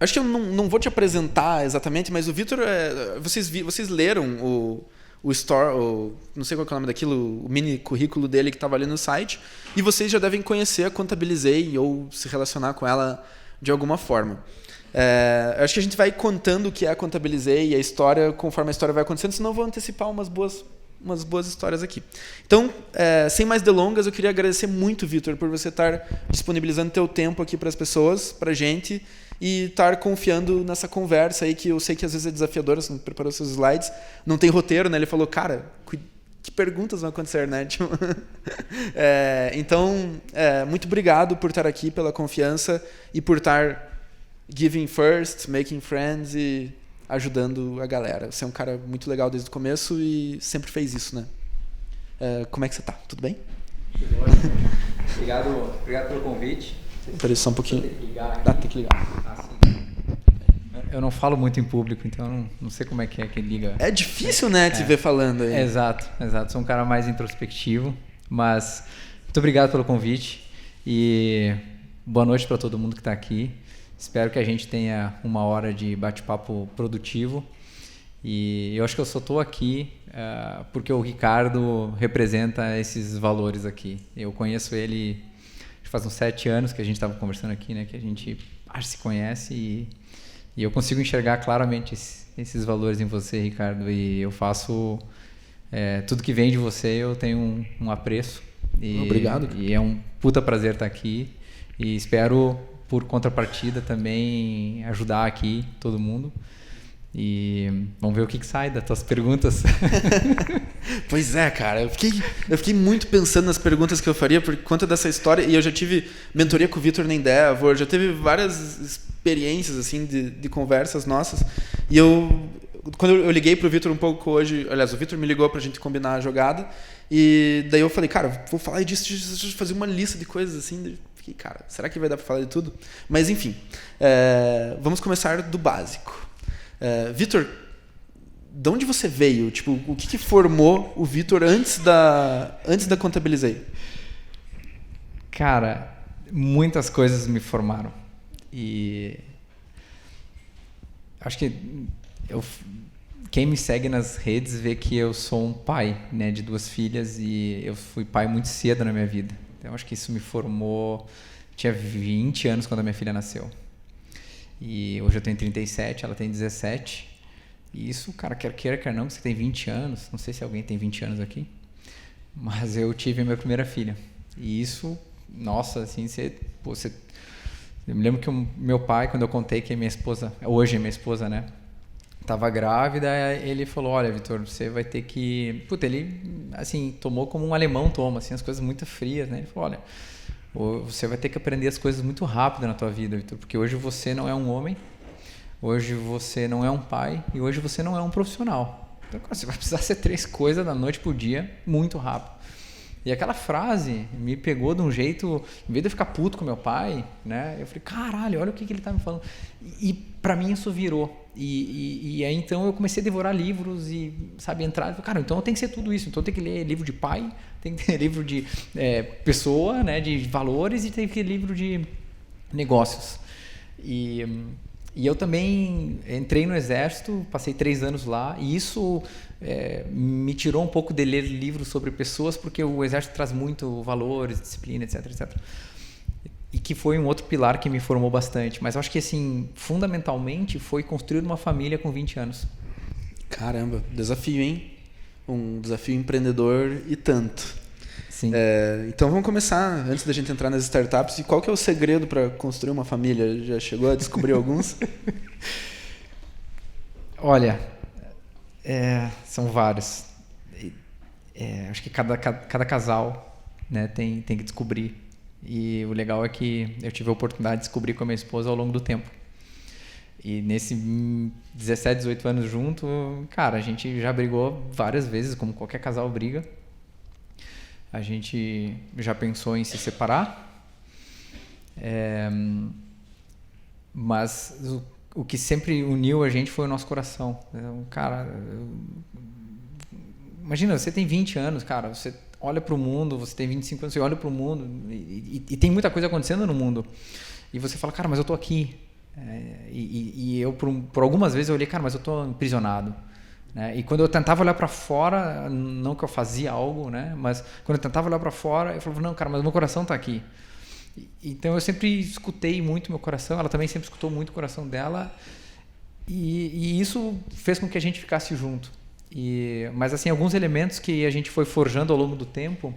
Acho que eu não vou te apresentar exatamente, mas o Vitor, vocês leram o store, não sei qual que é o nome daquilo, o mini currículo dele que estava ali no site, e vocês já devem conhecer a Contabilizei ou se relacionar com ela de alguma forma. Acho que a gente vai contando o que é a Contabilizei e a história conforme a história vai acontecendo, senão eu vou antecipar umas boas histórias aqui. Então, sem mais delongas, eu queria agradecer muito, Vitor, por você estar disponibilizando teu tempo aqui para as pessoas, para a gente, e estar confiando nessa conversa aí, que eu sei que às vezes é desafiadora, você não preparou seus slides, não tem roteiro, né? Ele falou, cara, que perguntas vão acontecer, né? Então, muito obrigado por estar aqui, pela confiança e por estar giving first, making friends e ajudando a galera. Você é um cara muito legal desde o começo e sempre fez isso, né? Como é que você tá? Tudo bem? Tudo ótimo. Obrigado pelo convite. Peraí só um pouquinho. Tem que ligar. Tem que ligar. Sim. Eu não falo muito em público, então eu não sei como é que liga. É difícil, né, te ver falando aí. Exato. Sou um cara mais introspectivo, mas muito obrigado pelo convite e boa noite para todo mundo que está aqui. Espero que a gente tenha uma hora de bate-papo produtivo. E eu acho que eu só estou aqui porque o Ricardo representa esses valores aqui. Eu conheço ele faz uns 7 anos que a gente estava conversando aqui, né? Que a gente se conhece e eu consigo enxergar claramente esses valores em você, Ricardo. E eu faço tudo que vem de você, eu tenho um apreço. Obrigado. E é um puta prazer estar aqui. E espero, por contrapartida, também ajudar aqui todo mundo. E vamos ver o que sai das tuas perguntas. Pois é, cara. Eu fiquei muito pensando nas perguntas que eu faria por conta dessa história. E eu já tive mentoria com o Vitor na Endeavor, já teve várias experiências assim, de conversas nossas. E quando eu liguei pro Vitor um pouco hoje, aliás, o Vitor me ligou pra gente combinar a jogada. E daí eu falei, cara, vou falar disso, fazer uma lista de coisas assim. Fiquei, cara, será que vai dar pra falar de tudo? Mas enfim, vamos começar do básico. Vitor, de onde você veio? Tipo, o que formou o Vitor antes da Contabilizei? Cara, muitas coisas me formaram. E acho que quem me segue nas redes vê que eu sou um pai, né, de 2 filhas e eu fui pai muito cedo na minha vida. Então acho que isso me formou. Tinha 20 anos quando a minha filha nasceu. E hoje eu tenho 37, ela tem 17. E isso, cara, quer queira, quer não, que você tem 20 anos. Não sei se alguém tem 20 anos aqui. Mas eu tive a minha primeira filha. E isso, nossa, assim, eu me lembro que o meu pai, quando eu contei que a minha esposa, hoje a minha esposa, né, estava grávida, ele falou, olha, Vitor, você vai ter que... Puta, ele, assim, tomou como um alemão toma, assim, as coisas muito frias, né? Ele falou, olha, você vai ter que aprender as coisas muito rápido na tua vida, Vitor, porque hoje você não é um homem, hoje você não é um pai e hoje você não é um profissional. Então, cara, você vai precisar ser 3 coisas da noite pro dia muito rápido. E aquela frase me pegou de um jeito, em vez de eu ficar puto com meu pai, né? Eu falei, caralho, olha o que ele tá me falando. E para mim isso virou. E aí então eu comecei a devorar livros e, sabe, entrar, cara, então eu tenho que ser tudo isso. Então eu tenho que ler livro de pai, tem que ter livro de pessoa, né, de valores e tem que ter livro de negócios. E eu também entrei no exército, passei 3 anos lá e isso me tirou um pouco de ler livros sobre pessoas, porque o exército traz muito valores, disciplina, etc, etc. E que foi um outro pilar que me formou bastante. Mas eu acho que, assim, fundamentalmente, foi construir uma família com 20 anos. Caramba, desafio, hein? Um desafio empreendedor e tanto. Sim. Então vamos começar, antes da gente entrar nas startups, e qual que é o segredo para construir uma família? Já chegou a descobrir alguns? Olha, são vários. Acho que cada casal, né, tem que descobrir. E o legal é que eu tive a oportunidade de descobrir com a minha esposa ao longo do tempo. E nesse 17, 18 anos junto, cara, a gente já brigou várias vezes, como qualquer casal briga. A gente já pensou em se separar. Mas o que sempre uniu a gente foi o nosso coração. Cara, imagina, você tem 20 anos, cara, você olha para o mundo, você tem 25 anos, você olha para o mundo e tem muita coisa acontecendo no mundo. E você fala, cara, mas eu tô aqui. E eu, por algumas vezes, eu olhei, cara, mas eu estou aprisionado. Né? E quando eu tentava olhar para fora, não que eu fazia algo, né? Mas quando eu tentava olhar para fora, eu falava, não, cara, mas meu coração está aqui. Então eu sempre escutei muito meu coração, ela também sempre escutou muito o coração dela, e isso fez com que a gente ficasse junto. Mas assim, alguns elementos que a gente foi forjando ao longo do tempo,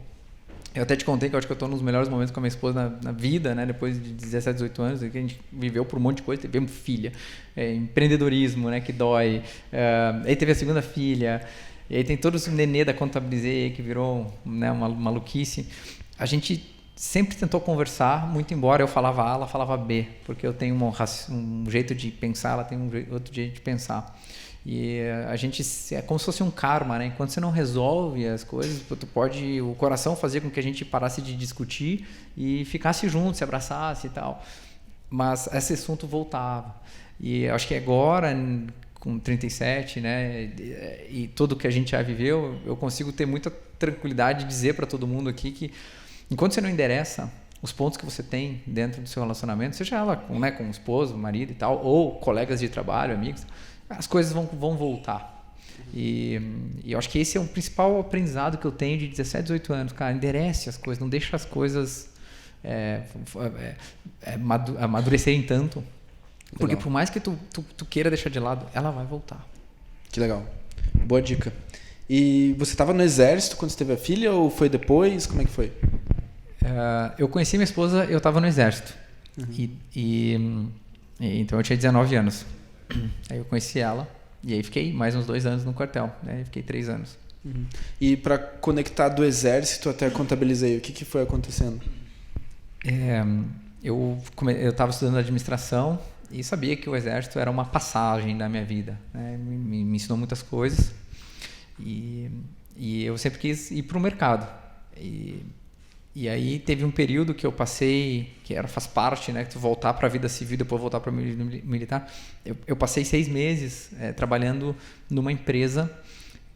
eu até te contei que eu acho que eu estou nos melhores momentos com a minha esposa na vida, né? Depois de 17, 18 anos, que a gente viveu por um monte de coisa, tivemos filha, empreendedorismo, né? Que dói, aí teve a segunda filha, e aí tem todo esse nenê da Contabilizei que virou, né, uma maluquice. A gente sempre tentou conversar, muito embora eu falava A, ela falava B, porque eu tenho um jeito de pensar, ela tem outro jeito de pensar. E a gente é como se fosse um karma, né? Enquanto você não resolve as coisas, o coração fazia com que a gente parasse de discutir e ficasse junto, se abraçasse e tal. Mas esse assunto voltava. E acho que agora, com 37, né, e tudo que a gente já viveu, eu consigo ter muita tranquilidade de dizer para todo mundo aqui que enquanto você não endereça os pontos que você tem dentro do seu relacionamento, seja ela com o esposo, marido e tal, ou colegas de trabalho, amigos, as coisas vão voltar. E eu acho que esse é o principal aprendizado que eu tenho de 17, 18 anos. Cara, enderece as coisas, não deixa as coisas amadurecerem tanto. Porque por mais que tu queira deixar de lado, ela vai voltar. Que legal. Boa dica. E você estava no exército quando você teve a filha ou foi depois? Como é que foi? Eu conheci minha esposa, eu estava no exército. Uhum. Então eu tinha 19 anos. Aí eu conheci ela e aí fiquei mais uns 2 anos no quartel, né? Fiquei 3 anos. Uhum. E para conectar do exército até a Contabilizei, o que foi acontecendo? Eu estava estudando administração e sabia que o exército era uma passagem da minha vida, né? Me ensinou muitas coisas e eu sempre quis ir para o mercado. E aí teve um período que eu passei, faz parte, né, que tu voltar para a vida civil, depois voltar para a militar. Eu passei 6 meses trabalhando numa empresa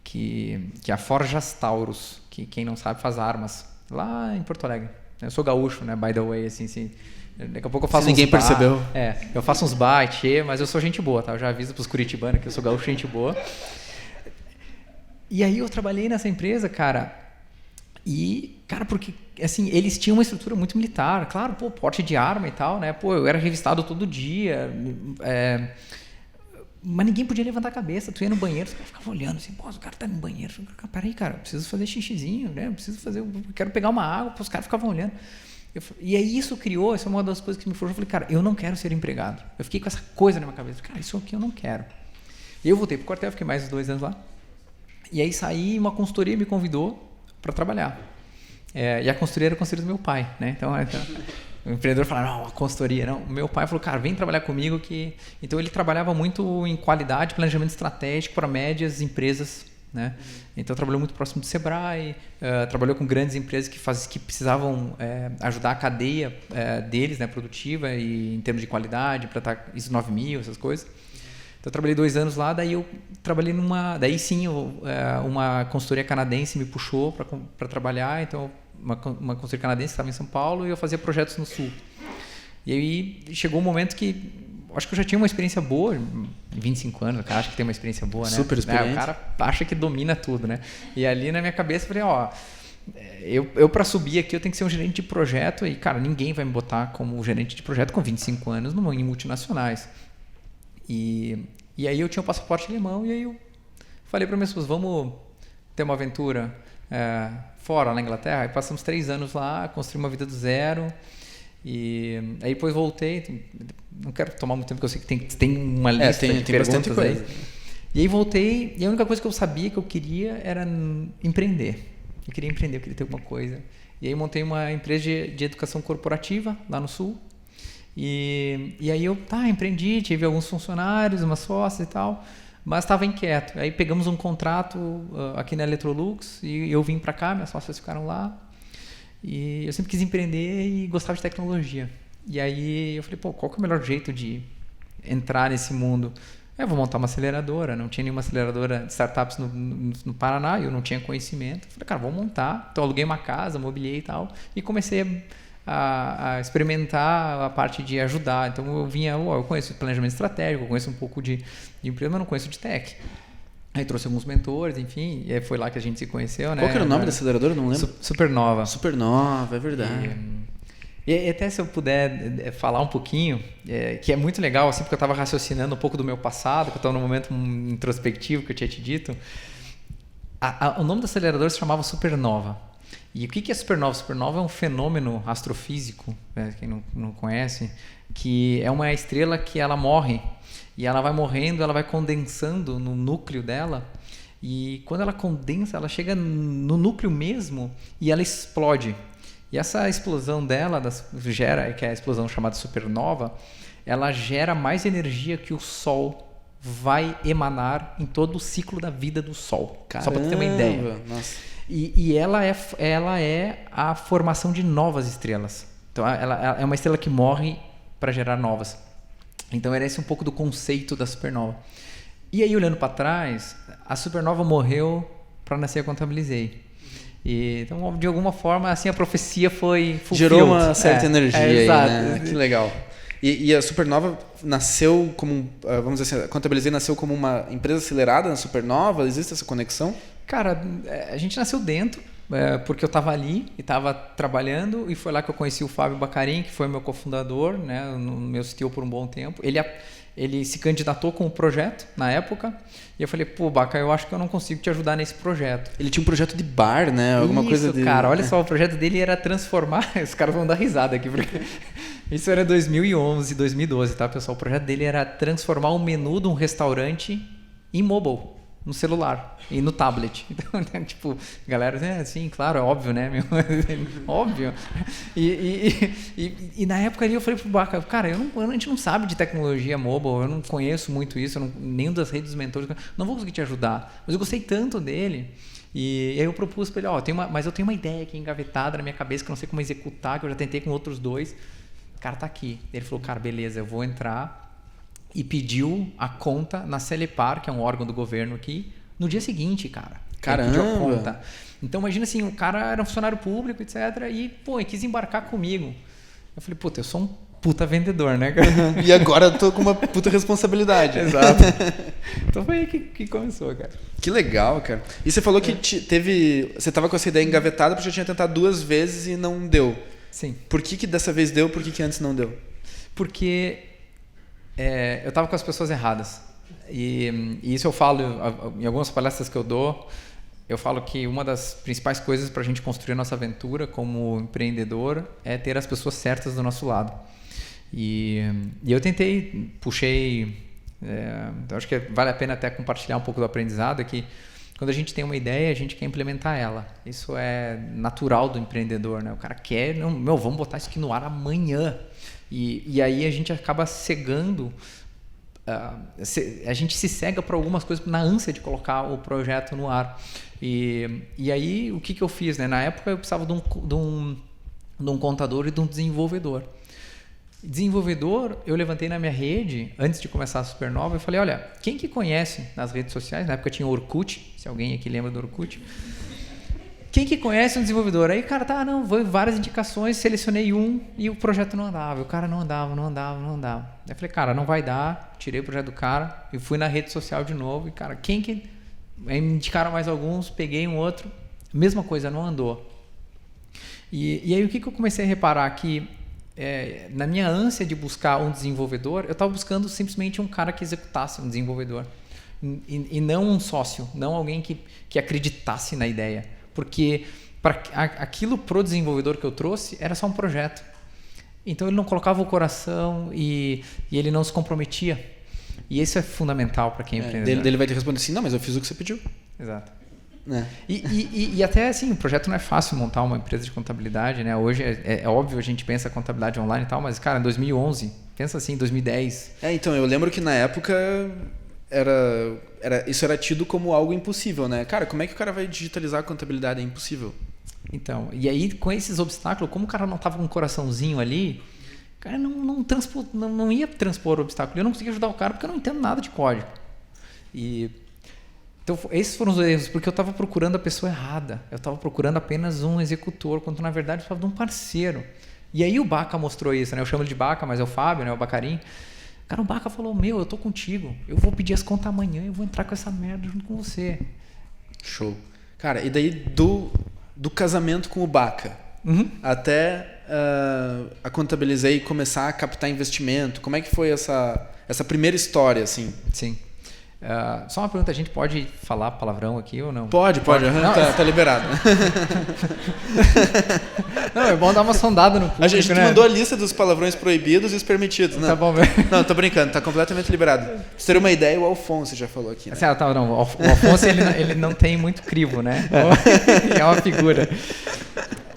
que é a Forjas Taurus, que quem não sabe faz armas, lá em Porto Alegre. Eu sou gaúcho, né, by the way, assim. Daqui a pouco eu faço ninguém percebeu. Eu faço uns mas eu sou gente boa, tá? Eu já aviso pros curitibanos que eu sou gaúcho, gente boa. E aí eu trabalhei nessa empresa, cara, porque, assim, eles tinham uma estrutura muito militar, claro, porte de arma e tal, né, eu era revistado todo dia, mas ninguém podia levantar a cabeça, tu ia no banheiro, os caras ficavam olhando assim, o cara tá no banheiro, peraí, cara, preciso fazer xixizinho, né, quero pegar uma água, os caras ficavam olhando. E aí isso é uma das coisas que me forjou. Eu falei, cara, eu não quero ser empregado. Eu fiquei com essa coisa na minha cabeça, cara, isso aqui eu não quero. E eu voltei pro quartel, fiquei mais uns 2 anos lá. E aí saí, uma consultoria me convidou para trabalhar. E a consultoria era a consultoria do meu pai, né? Então o empreendedor falava, não, a consultoria, não. Meu pai falou, cara, vem trabalhar comigo que... Então ele trabalhava muito em qualidade, planejamento estratégico para médias empresas, né? Então trabalhou muito próximo do Sebrae, trabalhou com grandes empresas que precisavam ajudar a cadeia deles, né, produtiva e em termos de qualidade, para estar ISO 9000, essas coisas. Então eu trabalhei 2 anos lá, daí eu trabalhei daí sim, uma consultoria canadense me puxou para trabalhar, então uma consultoria canadense que estava em São Paulo e eu fazia projetos no Sul. E aí chegou um momento que acho que eu já tinha uma experiência boa, 25 anos, o cara acha que tem uma experiência boa, né? Super experiente. O cara acha que domina tudo, né? E ali na minha cabeça eu falei, eu para subir aqui eu tenho que ser um gerente de projeto e, cara, ninguém vai me botar como gerente de projeto com 25 anos em multinacionais. E aí eu tinha um passaporte alemão e aí eu falei para minhas pessoas, vamos ter uma aventura fora, na Inglaterra. Aí passamos 3 anos lá, construí uma vida do zero. E aí depois voltei, não quero tomar muito tempo porque eu sei que tem uma lista de tem bastante coisa. Aí. E aí voltei e a única coisa que eu sabia que eu queria era empreender. Eu queria ter alguma coisa. E aí montei uma empresa de educação corporativa lá no Sul. E aí eu empreendi, tive alguns funcionários, uma sócia e tal, mas estava inquieto. Aí pegamos um contrato aqui na Electrolux e eu vim para cá, minhas sócias ficaram lá. E eu sempre quis empreender e gostava de tecnologia. E aí eu falei, qual que é o melhor jeito de entrar nesse mundo? Eu vou montar uma aceleradora. Não tinha nenhuma aceleradora de startups no Paraná, eu não tinha conhecimento. Eu falei, cara, vou montar. Então eu aluguei uma casa, mobiliei e tal, e comecei a experimentar a parte de ajudar. Então eu conheço planejamento estratégico, eu conheço um pouco de empresa, mas não conheço de tech. Aí trouxe alguns mentores, enfim, e aí foi lá que a gente se conheceu, né? Qual que era o nome da aceleradora? Não lembro. Supernova. Supernova, é verdade. E até se eu puder falar um pouquinho, que é muito legal, assim, porque eu estava raciocinando um pouco do meu passado, que eu estava num momento introspectivo que eu tinha te dito. O nome da aceleradora se chamava Supernova. E o que é supernova? Supernova é um fenômeno astrofísico, quem não conhece, que é uma estrela que ela morre. E ela vai morrendo, ela vai condensando no núcleo dela. E quando ela condensa, ela chega no núcleo mesmo e ela explode. E essa explosão dela, que é a explosão chamada supernova, ela gera mais energia que o Sol vai emanar em todo o ciclo da vida do Sol. Caramba, só para ter uma ideia. Nossa. E ela é a formação de novas estrelas. Então, ela é uma estrela que morre para gerar novas. Então, era esse um pouco do conceito da supernova. E aí, olhando para trás, a supernova morreu para nascer a Contabilizei. Então, de alguma forma, assim, a profecia foi fulfilled. Gerou uma certa energia aí, exato. né? Que legal. E a Supernova nasceu como, vamos dizer assim, a Contabilizei nasceu como uma empresa acelerada na Supernova? Existe essa conexão? Cara, a gente nasceu dentro, porque eu estava ali e estava trabalhando, e foi lá que eu conheci o Fábio Bacarin, que foi meu cofundador, né, no meu CTO por um bom tempo. Ele se candidatou com o projeto na época, e eu falei, pô, Baca, eu acho que eu não consigo te ajudar nesse projeto. Ele tinha um projeto de bar, né? Alguma coisa de... cara, olha só, o projeto dele era transformar... Os caras vão dar risada aqui, porque... Isso era 2011, 2012, tá, pessoal? O projeto dele era transformar o menu de um restaurante em mobile, no celular e no tablet. Então, tipo, galera, sim, claro, é óbvio, né? Óbvio. E na época ali eu falei pro Baca, cara, a gente não sabe de tecnologia mobile, eu não conheço muito isso, nenhum das redes dos mentores, não vou conseguir te ajudar. Mas eu gostei tanto dele. E aí eu propus para ele, mas eu tenho uma ideia aqui engavetada na minha cabeça que eu não sei como executar, que eu já tentei com outros dois. Cara, tá aqui. Ele falou, cara, beleza, eu vou entrar. E pediu a conta na Celepar, que é um órgão do governo aqui, no dia seguinte, cara. Caramba! Ele pediu a conta. Então, imagina assim, o cara era um funcionário público, etc. E, ele quis embarcar comigo. Eu falei, puta, eu sou um puta vendedor, né, cara? E agora eu tô com uma puta responsabilidade. Exato. Então foi aí que começou, cara. Que legal, cara. E você falou que você tava com essa ideia engavetada porque já tinha tentado 2 vezes e não deu. Sim. Por que dessa vez deu, por que antes não deu? Porque eu estava com as pessoas erradas. E isso eu falo em algumas palestras que eu dou. Eu falo que uma das principais coisas para a gente construir a nossa aventura como empreendedor é ter as pessoas certas do nosso lado. E eu puxei... então acho que vale a pena até compartilhar um pouco do aprendizado, que quando a gente tem uma ideia, a gente quer implementar ela. Isso é natural do empreendedor, né? O cara quer, vamos botar isso aqui no ar amanhã. E aí a gente acaba cegando, a gente se cega para algumas coisas na ânsia de colocar o projeto no ar. E aí o que eu fiz, né? Na época eu precisava de um contador e de um desenvolvedor. Desenvolvedor, eu levantei na minha rede, antes de começar a Supernova, eu falei, olha, quem que conhece nas redes sociais, na época tinha o Orkut, se alguém aqui lembra do Orkut, quem que conhece um desenvolvedor? Aí, cara, foi várias indicações, selecionei um e o projeto não andava, o cara não andava. Aí eu falei, cara, não vai dar, tirei o projeto do cara e fui na rede social de novo e, cara, aí me indicaram mais alguns, peguei um outro, mesma coisa, não andou. E aí o que eu comecei a reparar que na minha ânsia de buscar um desenvolvedor, eu estava buscando simplesmente um cara que executasse, um desenvolvedor. E não um sócio, não alguém que acreditasse na ideia. Porque aquilo pro desenvolvedor que eu trouxe era só um projeto. Então ele não colocava o coração e ele não se comprometia. E isso é fundamental para quem é empreendedor. Ele vai te responder assim, não, mas eu fiz o que você pediu. Exato. E até assim, o projeto não é fácil montar uma empresa de contabilidade, né? Hoje é óbvio, a gente pensa contabilidade online e tal, mas cara, em 2011, pensa assim, em 2010. Então, eu lembro que na época isso era tido como algo impossível, né? Cara, como é que o cara vai digitalizar a contabilidade? É impossível. Então, e aí com esses obstáculos, como o cara não tava com um coraçãozinho ali, o cara não ia transpor o obstáculo. Eu não conseguia ajudar o cara porque eu não entendo nada de código. Então, esses foram os erros, porque eu estava procurando a pessoa errada. Eu estava procurando apenas um executor, quando na verdade eu precisava de um parceiro. E aí o Baca mostrou isso, né? Eu chamo ele de Baca, mas é o Fábio, né? O Bacarim. Cara, o Baca falou, eu tô contigo. Eu vou pedir as contas amanhã, eu vou entrar com essa merda junto com você. Show. Cara, e daí do casamento com o Baca até a Contabilizei começar a captar investimento, como é que foi essa primeira história, assim? Sim. Só uma pergunta, a gente pode falar palavrão aqui ou não? Pode. Não, tá liberado. Não, é bom dar uma sondada no público, a gente mandou a lista dos palavrões proibidos e os permitidos. Não, tá bom, velho. Não, tô brincando, tá completamente liberado. Pra você ter uma ideia, o Alfonso já falou aqui. Né? Não, o Alfonso ele não tem muito crivo, né? É uma figura.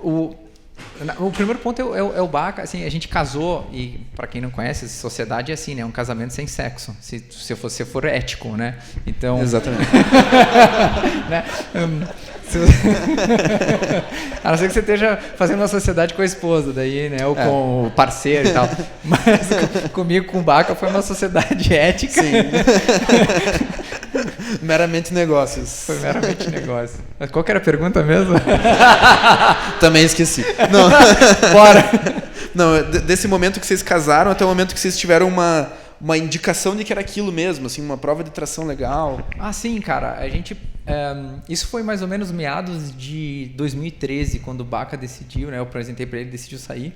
O primeiro ponto é o Baca, assim, a gente casou e, para quem não conhece, sociedade é assim, né? É um casamento sem sexo, se você for ético, né? Então... Exatamente. Né? A não ser que você esteja fazendo uma sociedade com a esposa, daí, né? Ou com o parceiro e tal. Mas comigo, com o Baca, foi uma sociedade ética. Sim. Meramente negócios. Foi meramente negócio. Mas qual que era a pergunta mesmo? Também esqueci. Não. Bora! Não, desse momento que vocês casaram até o momento que vocês tiveram uma indicação de que era aquilo mesmo, assim, uma prova de tração legal. Sim, cara. A gente... isso foi mais ou menos meados de 2013, quando o Baca decidiu, né? Eu apresentei para ele, decidiu sair.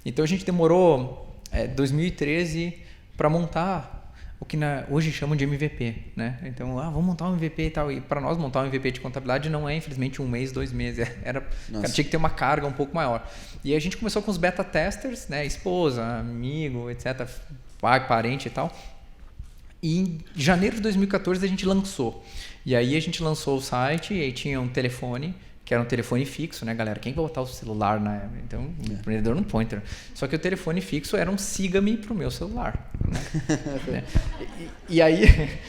Então a gente demorou 2013 para montar o que hoje chamam de MVP, né? Então, vamos montar um MVP e tal. E para nós montar um MVP de contabilidade não é, infelizmente, 1 mês, 2 meses. Cara, tinha que ter uma carga um pouco maior. E a gente começou com os beta testers, né? Esposa, amigo, etc. Pai, parente e tal. E em janeiro de 2014 a gente lançou. E aí a gente lançou o site e aí tinha um telefone, que era um telefone fixo, né, galera? Quem vai botar o celular na... Então, o empreendedor não pointer. Só que o telefone fixo era um siga-me pro meu celular. Né? E aí...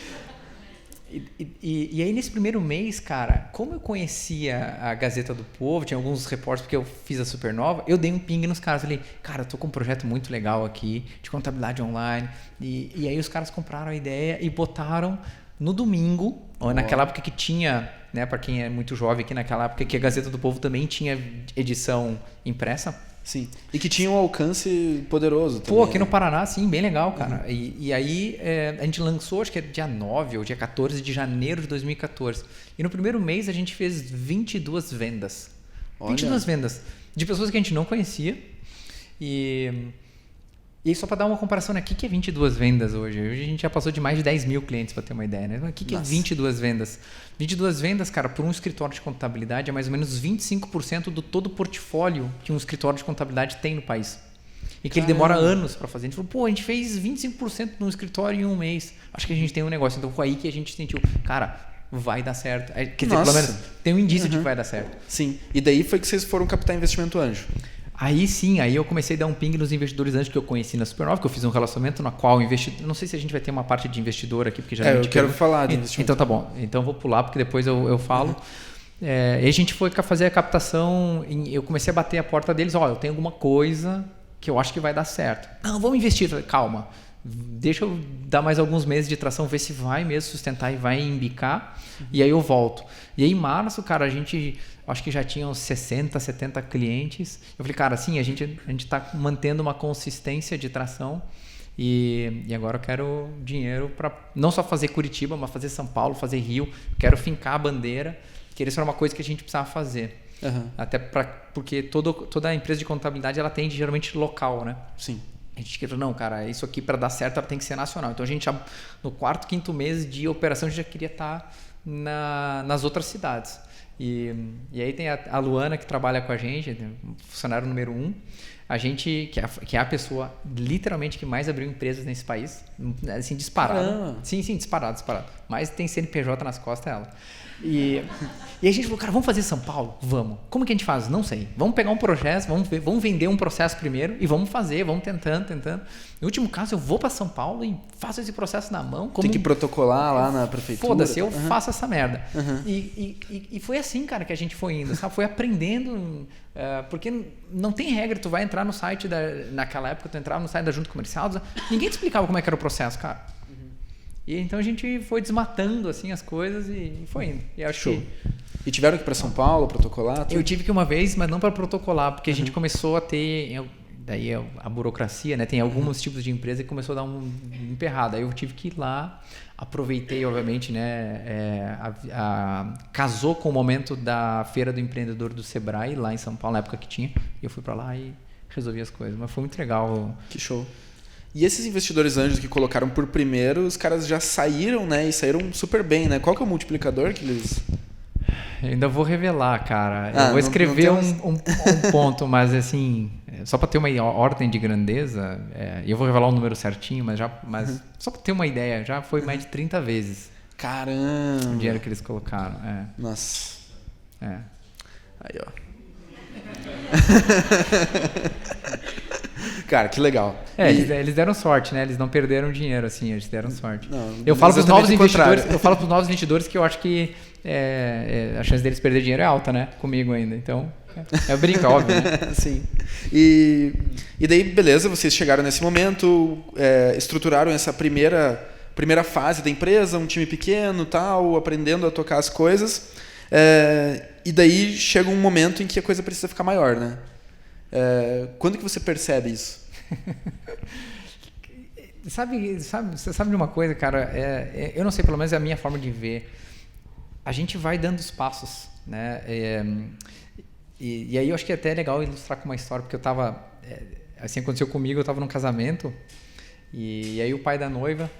E aí, nesse primeiro mês, cara, como eu conhecia a Gazeta do Povo, tinha alguns reportes, porque eu fiz a Supernova, eu dei um ping nos caras, falei, cara, eu tô com um projeto muito legal aqui, de contabilidade online, e aí os caras compraram a ideia e botaram no domingo, naquela época que tinha, né, para quem é muito jovem aqui, naquela época que a Gazeta do Povo também tinha edição impressa. Sim, e que tinha um alcance poderoso também. Pô, aqui no Paraná, sim, bem legal, cara. E aí a gente lançou, acho que é dia 9 ou dia 14 de janeiro de 2014. E no primeiro mês a gente fez 22 vendas. Olha. 22 vendas de pessoas que a gente não conhecia. E aí, só para dar uma comparação, né? O que é 22 vendas hoje? Hoje a gente já passou de mais de 10 mil clientes, para ter uma ideia, né? O que é 22 vendas? 22 vendas, cara, por um escritório de contabilidade é mais ou menos 25% do todo o portfólio que um escritório de contabilidade tem no país. E que ele demora anos para fazer. A gente falou, a gente fez 25% no escritório em 1 mês. Acho que a gente tem um negócio. Então foi aí que a gente sentiu, cara, vai dar certo. Quer dizer, pelo menos tem um indício de que vai dar certo. Sim. E daí foi que vocês foram captar investimento anjo. Aí sim, aí eu comecei a dar um ping nos investidores antes que eu conheci na Supernova, que eu fiz um relacionamento na qual o investidor... Não sei se a gente vai ter uma parte de investidor aqui, porque já... eu quero falar de investimento. Então tá bom, então eu vou pular, porque depois eu falo. E a gente foi fazer a captação, eu comecei a bater a porta deles, eu tenho alguma coisa que eu acho que vai dar certo. Não, vamos investir. Eu falei, calma, deixa eu dar mais alguns meses de tração, ver se vai mesmo sustentar e vai embicar, e aí eu volto. E aí em março, cara, a gente... Acho que já tinha uns 60, 70 clientes. Eu falei, cara, assim, a gente está mantendo uma consistência de tração e agora eu quero dinheiro para não só fazer Curitiba, mas fazer São Paulo, fazer Rio. Quero fincar a bandeira, que isso era uma coisa que a gente precisava fazer. Até porque toda a empresa de contabilidade ela atende geralmente local, né? Sim. A gente queria, não, cara, isso aqui para dar certo ela tem que ser nacional. Então a gente já, no 4º, 5º mês de operação, a gente já queria estar nas outras cidades. E aí tem a Luana que trabalha com a gente, funcionário número 1, a gente, que é a pessoa literalmente que mais abriu empresas nesse país, assim, disparado. Sim, disparado. Mas tem CNPJ nas costas ela. E a gente falou, cara, vamos fazer São Paulo? Vamos. Como que a gente faz? Não sei. Vamos pegar um processo, vamos vender um processo primeiro e vamos fazer, vamos tentando. No último caso, eu vou para São Paulo e faço esse processo na mão. Tem que protocolar lá na prefeitura. Foda-se, eu faço essa merda. E foi assim, cara, que a gente foi indo, sabe? Foi aprendendo, porque não tem regra, tu vai entrar no site, naquela época tu entrava no site da Junta Comercial, ninguém te explicava como é que era o processo, cara. E então a gente foi desmatando assim as coisas e foi indo. E acho que... E tiveram que ir para São Paulo protocolar? Eu tive que uma vez, mas não para protocolar, porque a gente começou a ter... daí a burocracia, né? Tem alguns tipos de empresa que começou a dar um emperrado. Aí eu tive que ir lá, aproveitei, obviamente, né? Casou com o momento da Feira do Empreendedor do Sebrae, lá em São Paulo, na época que tinha. E eu fui para lá e resolvi as coisas. Mas foi muito legal. Que show. E esses investidores anjos que colocaram por primeiro, os caras já saíram, né? E saíram super bem, né? Qual que é o multiplicador que eles... Eu ainda vou revelar, cara. Eu vou escrever um ponto, mas assim, só para ter uma ordem de grandeza, eu vou revelar o número certinho, mas só para ter uma ideia, já foi mais de 30 vezes. Caramba! O dinheiro que eles colocaram. Nossa. Aí, ó. Cara, que legal. Eles deram sorte, né? Eles não perderam dinheiro, assim, eles deram sorte. Não, eu falo para os novos investidores, que eu acho que a chance deles perder dinheiro é alta, né? Comigo ainda. Então, brinco, óbvio, né? Sim. E daí, beleza, vocês chegaram nesse momento, estruturaram essa primeira fase da empresa, um time pequeno, tal, aprendendo a tocar as coisas. E daí chega um momento em que a coisa precisa ficar maior, né? Quando que você percebe isso? Você sabe de uma coisa, cara? Eu não sei, pelo menos é a minha forma de ver. A gente vai dando os passos, né? E aí eu acho que é até legal ilustrar com uma história, porque eu estava... assim aconteceu comigo, eu estava num casamento, e aí o pai da noiva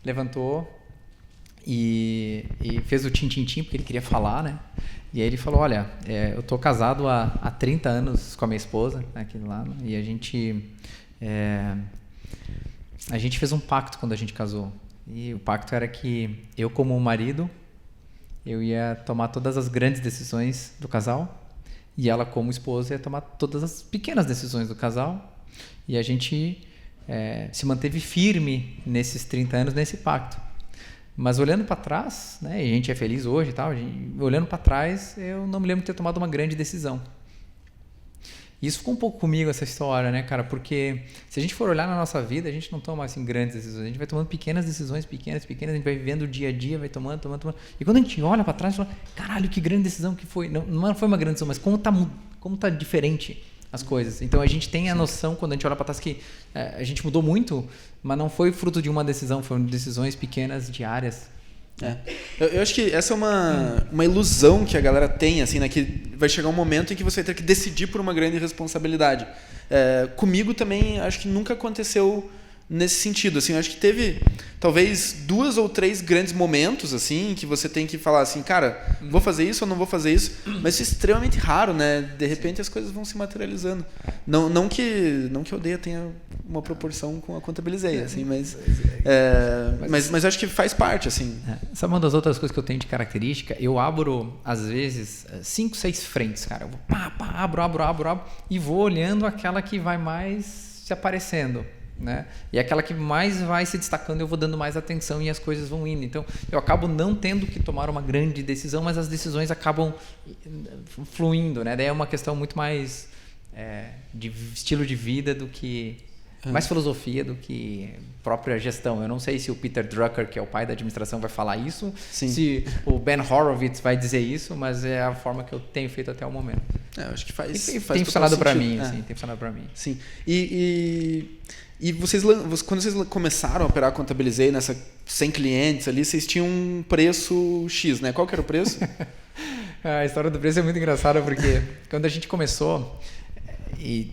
levantou e fez o tim-tim-tim, porque ele queria falar, né? E aí ele falou, olha, eu tô casado há 30 anos com a minha esposa, aqui lá, né? E a gente fez um pacto quando a gente casou. E o pacto era que eu, como marido, eu ia tomar todas as grandes decisões do casal, e ela, como esposa, ia tomar todas as pequenas decisões do casal. E a gente se manteve firme nesses 30 anos, nesse pacto. Mas olhando para trás, né, e a gente é feliz hoje e tal, olhando para trás, eu não me lembro de ter tomado uma grande decisão. E isso ficou um pouco comigo, essa história, né, cara? Porque se a gente for olhar na nossa vida, a gente não toma assim grandes decisões, a gente vai tomando pequenas decisões, pequenas, a gente vai vivendo o dia a dia, vai tomando. E quando a gente olha para trás, a gente fala, caralho, que grande decisão que foi. Não foi uma grande decisão, mas como tá diferente as coisas. Então a gente tem a noção, quando a gente olha para trás, que a gente mudou muito, mas não foi fruto de uma decisão, foram decisões pequenas, diárias. Eu acho que essa é uma ilusão que a galera tem, assim, né? Que vai chegar um momento em que você vai ter que decidir por uma grande responsabilidade. Comigo também, acho que nunca aconteceu nesse sentido, assim, eu acho que teve talvez 2 ou 3 grandes momentos, assim, que você tem que falar assim, cara, vou fazer isso ou não vou fazer isso, mas isso é extremamente raro, né? De repente as coisas vão se materializando. Não que a Odeia tenha uma proporção com a Contabilizei, assim, mas acho que faz parte, assim. Sabe uma das outras coisas que eu tenho de característica? Eu abro, às vezes, 5, 6 frentes, cara. Eu vou abro e vou olhando aquela que vai mais se aparecendo, né? E aquela que mais vai se destacando, eu vou dando mais atenção e as coisas vão indo. Então, eu acabo não tendo que tomar uma grande decisão, mas as decisões acabam fluindo, né? Daí é uma questão muito mais de estilo de vida do que... mais filosofia do que própria gestão. Eu não sei se o Peter Drucker, que é o pai da administração, vai falar isso, Sim. se o Ben Horowitz vai dizer isso, mas é a forma que eu tenho feito até o momento. Eu acho que faz tem funcionado para mim, assim, tem funcionado para mim. Sim. E vocês, quando vocês começaram a operar a Contabilizei nessa 100 clientes ali, vocês tinham um preço X, né? Qual que era o preço? A história do preço é muito engraçada, porque quando a gente começou, e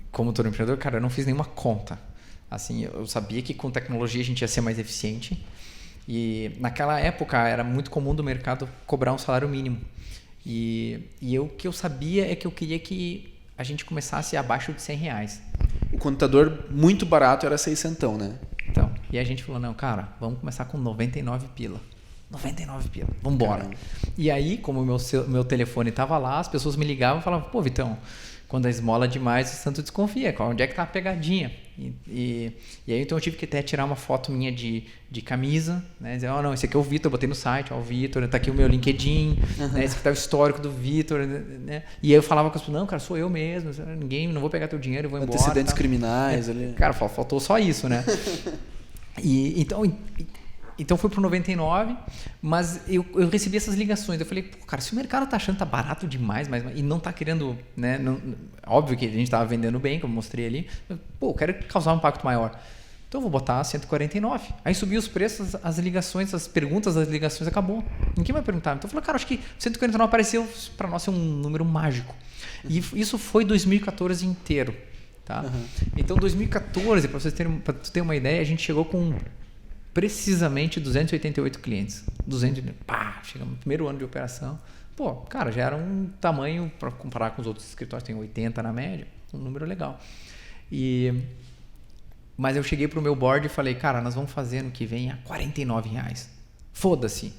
como todo empreendedor, cara, eu não fiz nenhuma conta. Assim, eu sabia que com tecnologia a gente ia ser mais eficiente, e naquela época era muito comum do mercado cobrar um salário mínimo. E o que eu sabia é que eu queria que a gente começasse abaixo de R$100. O computador muito barato era 600, né? Então, e a gente falou, não, cara, vamos começar com 99 pila. 99 pila, vamos embora. E aí, como o meu telefone estava lá, as pessoas me ligavam e falavam, pô, Vitão, quando a esmola demais, o santo desconfia. Onde é que tá a pegadinha? E aí, então, eu tive que até tirar uma foto minha de camisa, né? Dizer, não, esse aqui é o Vitor, eu botei no site, o Vitor, tá aqui o meu LinkedIn, né? Esse aqui tá o histórico do Vitor, né? E aí eu falava com as pessoas, não, cara, sou eu mesmo, não vou pegar teu dinheiro, eu vou embora. Antecedentes criminais ali. Cara, faltou só isso, né? Então foi pro 99, mas eu recebi essas ligações. Eu falei, pô, cara, se o mercado tá achando que tá barato demais, e não tá querendo, né? Óbvio que a gente tava vendendo bem, como eu mostrei ali. Pô, eu quero causar um impacto maior. Então eu vou botar 149. Aí subiu os preços, as ligações, as perguntas das ligações, acabou. Ninguém vai perguntar. Então eu falei, cara, acho que 149 apareceu para nós ser um número mágico. E isso foi 2014 inteiro. Tá? Então 2014, para você ter uma ideia, a gente chegou com precisamente 288 clientes. Chegamos no primeiro ano de operação. Pô, cara, já era um tamanho, para comparar com os outros escritórios, tem 80 na média, um número legal. Mas eu cheguei pro meu board e falei, cara, nós vamos fazer no que vem a R$49. Foda-se.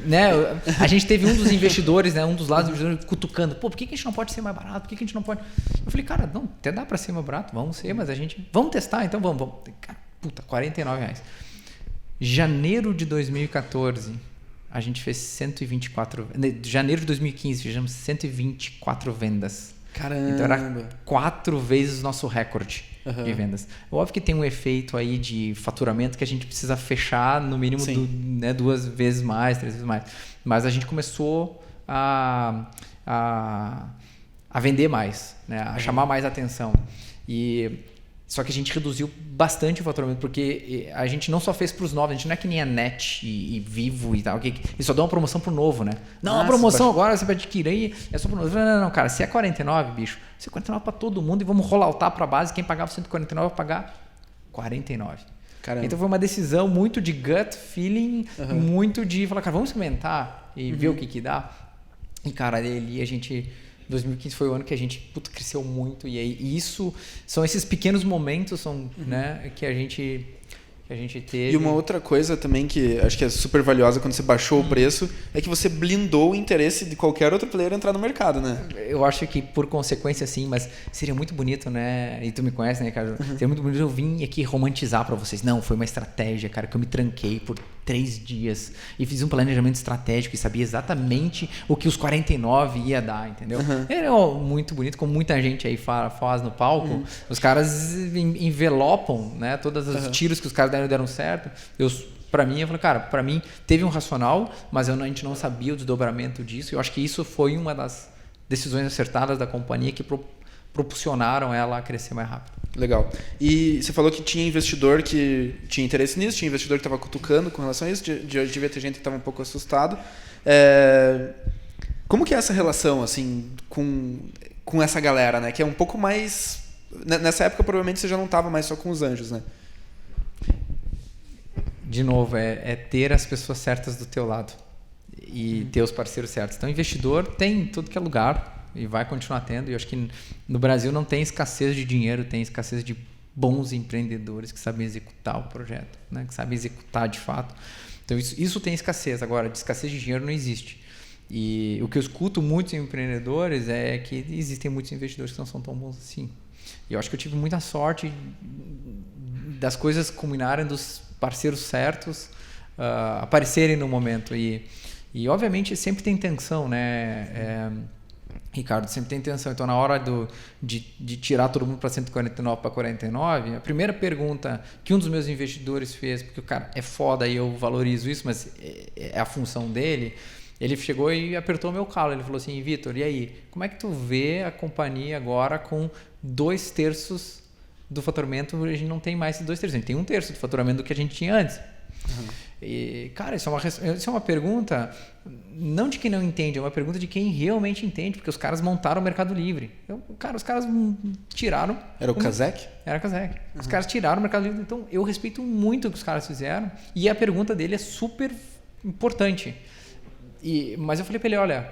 Né? A gente teve um dos investidores, né, um dos lados dos investidores cutucando, pô, por que a gente não pode ser mais barato? Por que a gente não pode? Eu falei, cara, não, até dá para ser mais barato, vamos ser, mas vamos testar, então vamos. Cara, puta, R$49. Janeiro de 2014, a gente fez 124. Janeiro de 2015, fizemos 124 vendas. Caramba. Então era 4 vezes o nosso recorde de vendas. Óbvio que tem um efeito aí de faturamento que a gente precisa fechar no mínimo 2 vezes mais, 3 vezes mais. Mas a gente começou a vender mais, né? A chamar mais atenção. Só que a gente reduziu bastante o faturamento, porque a gente não só fez para os novos, a gente não é que nem a NET e Vivo e tal, que só dá uma promoção para o novo, né? Não, a promoção agora você vai adquirir, é só para o novo. Não, cara, se é 49, bicho, se é 49 para todo mundo e vamos rolloutar para a base, quem pagava 149 vai pagar 49. Caramba. Então foi uma decisão muito de gut feeling, muito de falar, cara, vamos experimentar e ver o que dá. E, cara, ali a gente... 2015 foi o ano que a gente cresceu muito e isso são esses pequenos momentos né, que a gente teve. E uma outra coisa também que acho que é super valiosa quando você baixou o preço é que você blindou o interesse de qualquer outro player entrar no mercado, né? Eu acho que por consequência sim, mas seria muito bonito, né? E tu me conhece, né, cara? Seria muito bonito eu vim aqui romantizar para vocês. Não, foi uma estratégia, cara, que eu me tranquei por 3 dias e fiz um planejamento estratégico e sabia exatamente o que os 49 ia dar, entendeu? Era muito bonito, como muita gente aí faz no palco. Os caras envelopam, né, todos os tiros que os caras deram certo. Pra mim, eu falei, cara, pra mim teve um racional, mas a gente não sabia o desdobramento disso. Eu acho que isso foi uma das decisões acertadas da companhia que propulsionaram ela a crescer mais rápido. Legal. E você falou que tinha investidor que tinha interesse nisso, tinha investidor que estava cutucando com relação a isso, devia ter gente que estava um pouco assustado. Como que é essa relação assim com essa galera, né? Que é um pouco mais... Nessa época, provavelmente, você já não estava mais só com os anjos, né? De novo, é ter as pessoas certas do teu lado e ter os parceiros certos. Então, investidor tem em tudo que é lugar e vai continuar tendo. E eu acho que no Brasil não tem escassez de dinheiro, tem escassez de bons empreendedores que sabem executar o projeto, né? Que sabem executar de fato. Então, isso tem escassez. Agora, de escassez de dinheiro não existe. E o que eu escuto muitos empreendedores é que existem muitos investidores que não são tão bons assim. E eu acho que eu tive muita sorte das coisas combinarem, dos parceiros certos aparecerem no momento. E obviamente sempre tem tensão, né? Ricardo, sempre tem tensão. Então, na hora de tirar todo mundo para 149 para 49, a primeira pergunta que um dos meus investidores fez, porque o cara é foda e eu valorizo isso, mas é a função dele, ele chegou e apertou meu calo. Ele falou assim, Vitor, e aí? Como é que tu vê a companhia agora com 2/3 do faturamento? A gente não tem mais 2/3, a gente tem 1/3 do faturamento do que a gente tinha antes. E, cara, isso é uma pergunta não de quem não entende, é uma pergunta de quem realmente entende, porque os caras montaram o Mercado Livre. Então, cara, os caras tiraram... Era o Kazek? Era o Kazek. Os caras tiraram o Mercado Livre. Então, eu respeito muito o que os caras fizeram e a pergunta dele é super importante. Mas eu falei para ele, olha,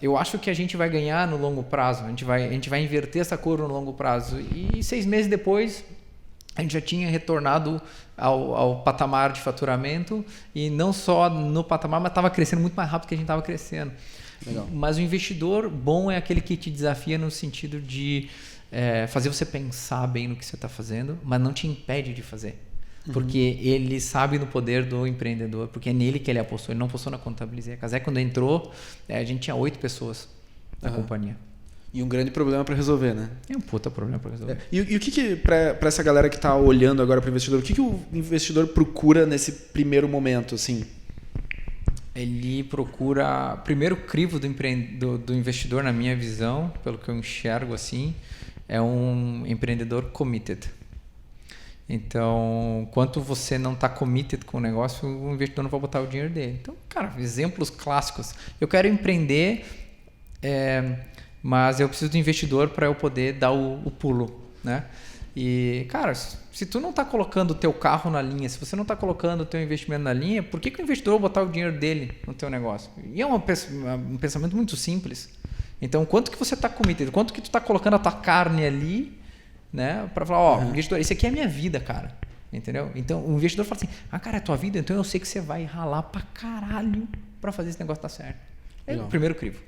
eu acho que a gente vai ganhar no longo prazo, a gente vai inverter essa curva no longo prazo. E 6 meses depois, a gente já tinha retornado ao patamar de faturamento, e não só no patamar, mas estava crescendo muito mais rápido que a gente estava crescendo. Legal. Mas o investidor bom é aquele que te desafia no sentido de fazer você pensar bem no que você está fazendo, mas não te impede de fazer. Porque ele sabe no poder do empreendedor, porque é nele que ele apostou, ele não apostou na Contabilizei. A Kazek, quando entrou, a gente tinha 8 pessoas na companhia. E um grande problema para resolver, né? É um puta problema para resolver. E o que para essa galera que está olhando agora para o investidor, o que o investidor procura nesse primeiro momento, assim? Ele procura... Primeiro crivo do investidor, na minha visão, pelo que eu enxergo assim, é um empreendedor committed. Então, enquanto você não está committed com o negócio, o investidor não vai botar o dinheiro dele. Então, cara, exemplos clássicos. Eu quero empreender, mas eu preciso do investidor para eu poder dar o pulo, né? E, cara, se tu não está colocando o teu carro na linha, se você não está colocando o teu investimento na linha, por que o investidor vai botar o dinheiro dele no teu negócio? E é um pensamento muito simples. Então, quanto que você está committed? Quanto que tu está colocando a tua carne ali, né? Para falar, investidor, isso aqui é a minha vida, cara. Entendeu? Então, o investidor fala assim, cara, é a tua vida, então eu sei que você vai ralar pra caralho para fazer esse negócio dar certo. É o primeiro crivo.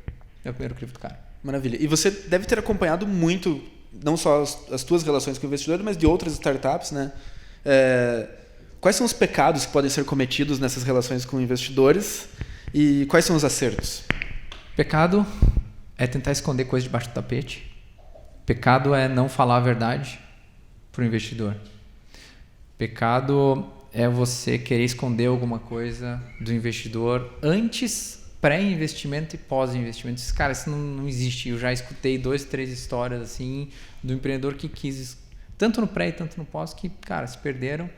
É o primeiro crivo do cara. Maravilha. E você deve ter acompanhado muito, não só as tuas relações com o investidor, mas de outras startups, né? Quais são os pecados que podem ser cometidos nessas relações com investidores e quais são os acertos? Pecado é tentar esconder coisa debaixo do tapete. Pecado é não falar a verdade para o investidor. Pecado é você querer esconder alguma coisa do investidor antes, pré-investimento e pós-investimento. Cara, isso não existe. Eu já escutei 2, 3 histórias assim do empreendedor que quis, tanto no pré e tanto no pós, que, cara, se perderam.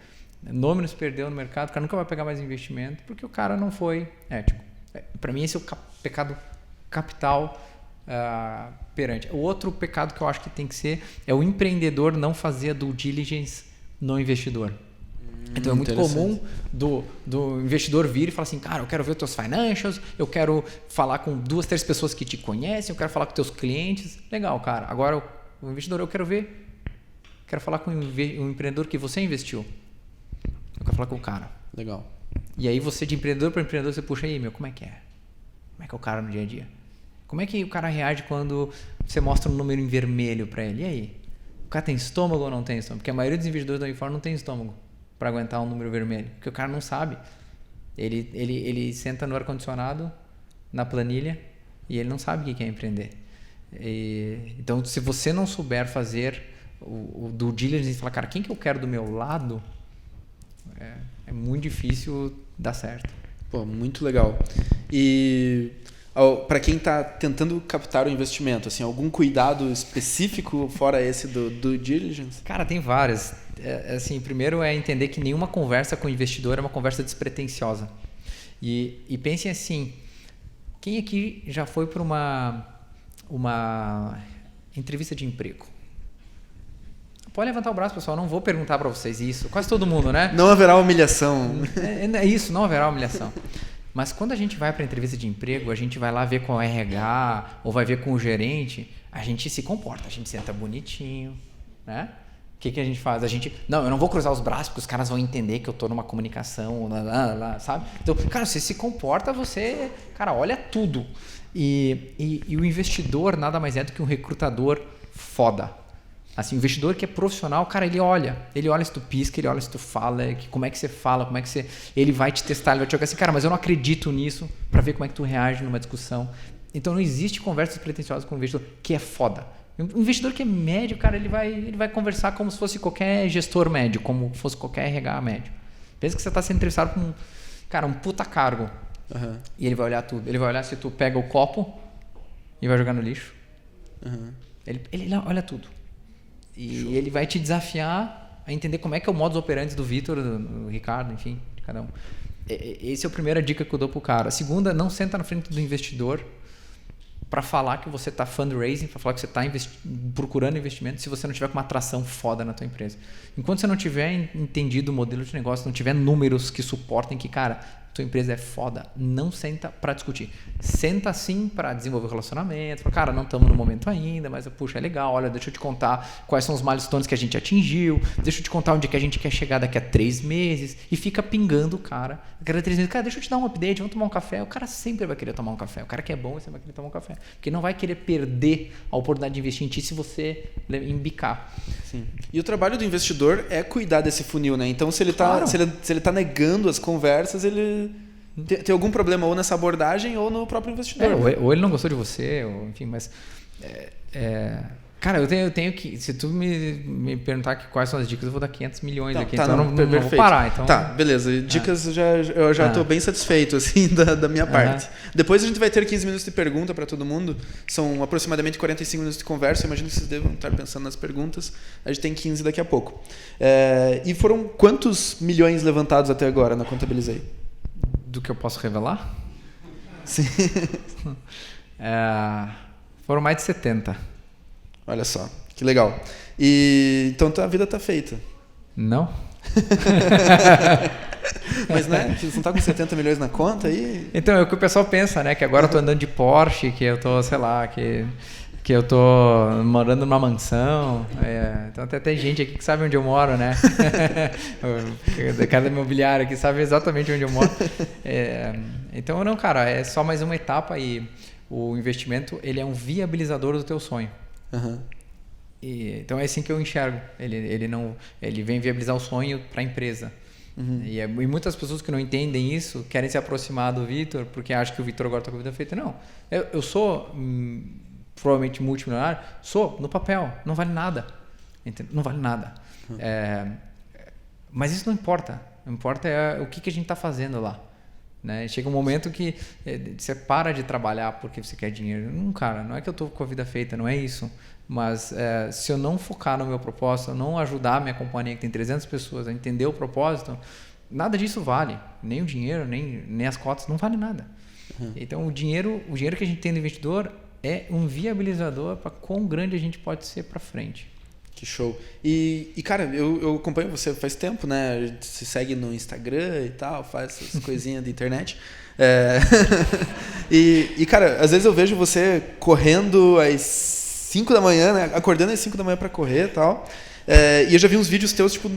O nome não se perdeu no mercado. O cara nunca vai pegar mais investimento porque o cara não foi ético. Para mim, esse é o pecado capital perante. O outro pecado que eu acho que tem que ser é o empreendedor não fazer a due diligence no investidor. Então é muito comum do investidor vir e falar assim, cara, eu quero ver os teus financials, eu quero falar com 2, 3 pessoas que te conhecem, eu quero falar com teus clientes. Legal, cara. Agora o investidor, eu quero falar com o empreendedor que você investiu. Eu quero falar com o cara. Legal. E aí você, de empreendedor para empreendedor, você puxa aí, como é que é? Como é que é o cara no dia a dia? Como é que o cara reage quando você mostra um número em vermelho para ele? E aí? O cara tem estômago ou não tem estômago? Porque a maioria dos investidores da Unifor não tem estômago para aguentar um número vermelho. Porque o cara não sabe. Ele senta no ar-condicionado, na planilha, e ele não sabe o que é empreender. Então, se você não souber fazer o due diligence e falar, cara, quem que eu quero do meu lado, é muito difícil dar certo. Pô, muito legal. E para quem está tentando captar o investimento, assim, algum cuidado específico fora esse do due diligence? Cara, tem várias. Assim, primeiro é entender que nenhuma conversa com o investidor é uma conversa despretensiosa. E pensem assim, quem aqui já foi para uma entrevista de emprego? Pode levantar o braço, pessoal. Não vou perguntar para vocês isso. Quase todo mundo, né? Não haverá humilhação. É isso, não haverá humilhação. Mas quando a gente vai para a entrevista de emprego, a gente vai lá ver com o RH ou vai ver com o gerente, a gente se comporta, a gente senta bonitinho, né? O que a gente faz? Eu não vou cruzar os braços porque os caras vão entender que eu estou numa comunicação, sabe? Então, cara, você se comporta, você, cara, olha tudo. E o investidor nada mais é do que um recrutador foda. Assim, o investidor que é profissional, cara, ele olha se tu pisca, ele olha se tu fala, como é que você fala, como é que você... Ele vai te testar, ele vai te jogar assim, cara, mas eu não acredito nisso, para ver como é que tu reage numa discussão. Então não existe conversas pretensiosas com o investidor que é foda. Um investidor que é médio, cara, ele vai conversar como se fosse qualquer gestor médio, como fosse qualquer RH médio. Pensa que você está sendo entrevistado com um puta cargo. Uhum. E ele vai olhar tudo. Ele vai olhar se tu pega o copo e vai jogar no lixo. Uhum. Ele olha tudo. E ele vai te desafiar a entender como é que é o modus operandi do Vitor, do Ricardo, enfim, de cada um. Essa é a primeira dica que eu dou pro cara. A segunda, não senta na frente do investidor para falar que você está fundraising, para falar que você está procurando investimento, se você não tiver com uma atração foda na tua empresa. Enquanto você não tiver entendido o modelo de negócio, não tiver números que suportem que, cara, tua empresa é foda, não senta para discutir. Senta sim para desenvolver relacionamento, fala, cara, não estamos no momento ainda, mas puxa, é legal, olha, deixa eu te contar quais são os milestones que a gente atingiu, deixa eu te contar onde é que a gente quer chegar daqui a 3 meses, e fica pingando o cara. A cada 3 meses, cara, deixa eu te dar um update, vamos tomar um café. O cara sempre vai querer tomar um café. O cara que é bom, você vai querer tomar um café. Porque não vai querer perder a oportunidade de investir em ti se você embicar. Sim. E o trabalho do investidor é cuidar desse funil, né? Então, se ele tá, Claro. se ele tá negando as conversas, ele Tem algum problema ou nessa abordagem ou no próprio investidor. Ou ele não gostou de você, ou, enfim, mas... Cara, eu tenho que... Se tu me perguntar quais são as dicas, eu vou dar 500 milhões aqui. Então não vou parar. Então... Tá, beleza. Dicas eu já estou bem satisfeito assim, da minha parte. Depois a gente vai ter 15 minutos de pergunta para todo mundo. São aproximadamente 45 minutos de conversa. Eu imagino que vocês devam estar pensando nas perguntas. A gente tem 15 daqui a pouco. E foram quantos milhões levantados até agora na Contabilizei? Do que eu posso revelar? Sim. Foram mais de 70. Olha só, que legal. E então a vida tá feita. Não? Mas né, você não tá com 70 milhões na conta aí? Então, é o que o pessoal pensa, né? Que agora eu tô andando de Porsche, que eu tô, sei lá, que eu tô morando numa mansão. Então até tem gente aqui que sabe onde eu moro, né? Cada imobiliário aqui sabe exatamente onde eu moro. Então, não, cara, é só mais uma etapa e o investimento, ele é um viabilizador do teu sonho. Uhum. Então é assim que eu enxergo. Ele vem viabilizar o sonho para a empresa. Uhum. E muitas pessoas que não entendem isso querem se aproximar do Vitor porque acham que o Vitor agora está com a vida feita. Não, eu sou provavelmente multimilionário, sou no papel, não vale nada. Não vale nada. Uhum. Mas isso não importa. O que importa é o que a gente está fazendo lá. Né? Chega um momento que você para de trabalhar porque você quer dinheiro. Não, cara, não é que eu estou com a vida feita, não é isso. Mas se eu não focar no meu propósito, eu não ajudar a minha companhia que tem 300 pessoas a entender o propósito, nada disso vale. Nem o dinheiro, nem as cotas, não vale nada. Uhum. Então o dinheiro que a gente tem do investidor é um viabilizador para quão grande a gente pode ser para frente. Que show. E cara, eu acompanho você faz tempo, né? A gente se segue no Instagram e tal, faz essas coisinhas de internet. E, cara, às vezes eu vejo você correndo às 5 da manhã, né? Acordando às 5 da manhã para correr e tal. E eu já vi uns vídeos teus, tipo,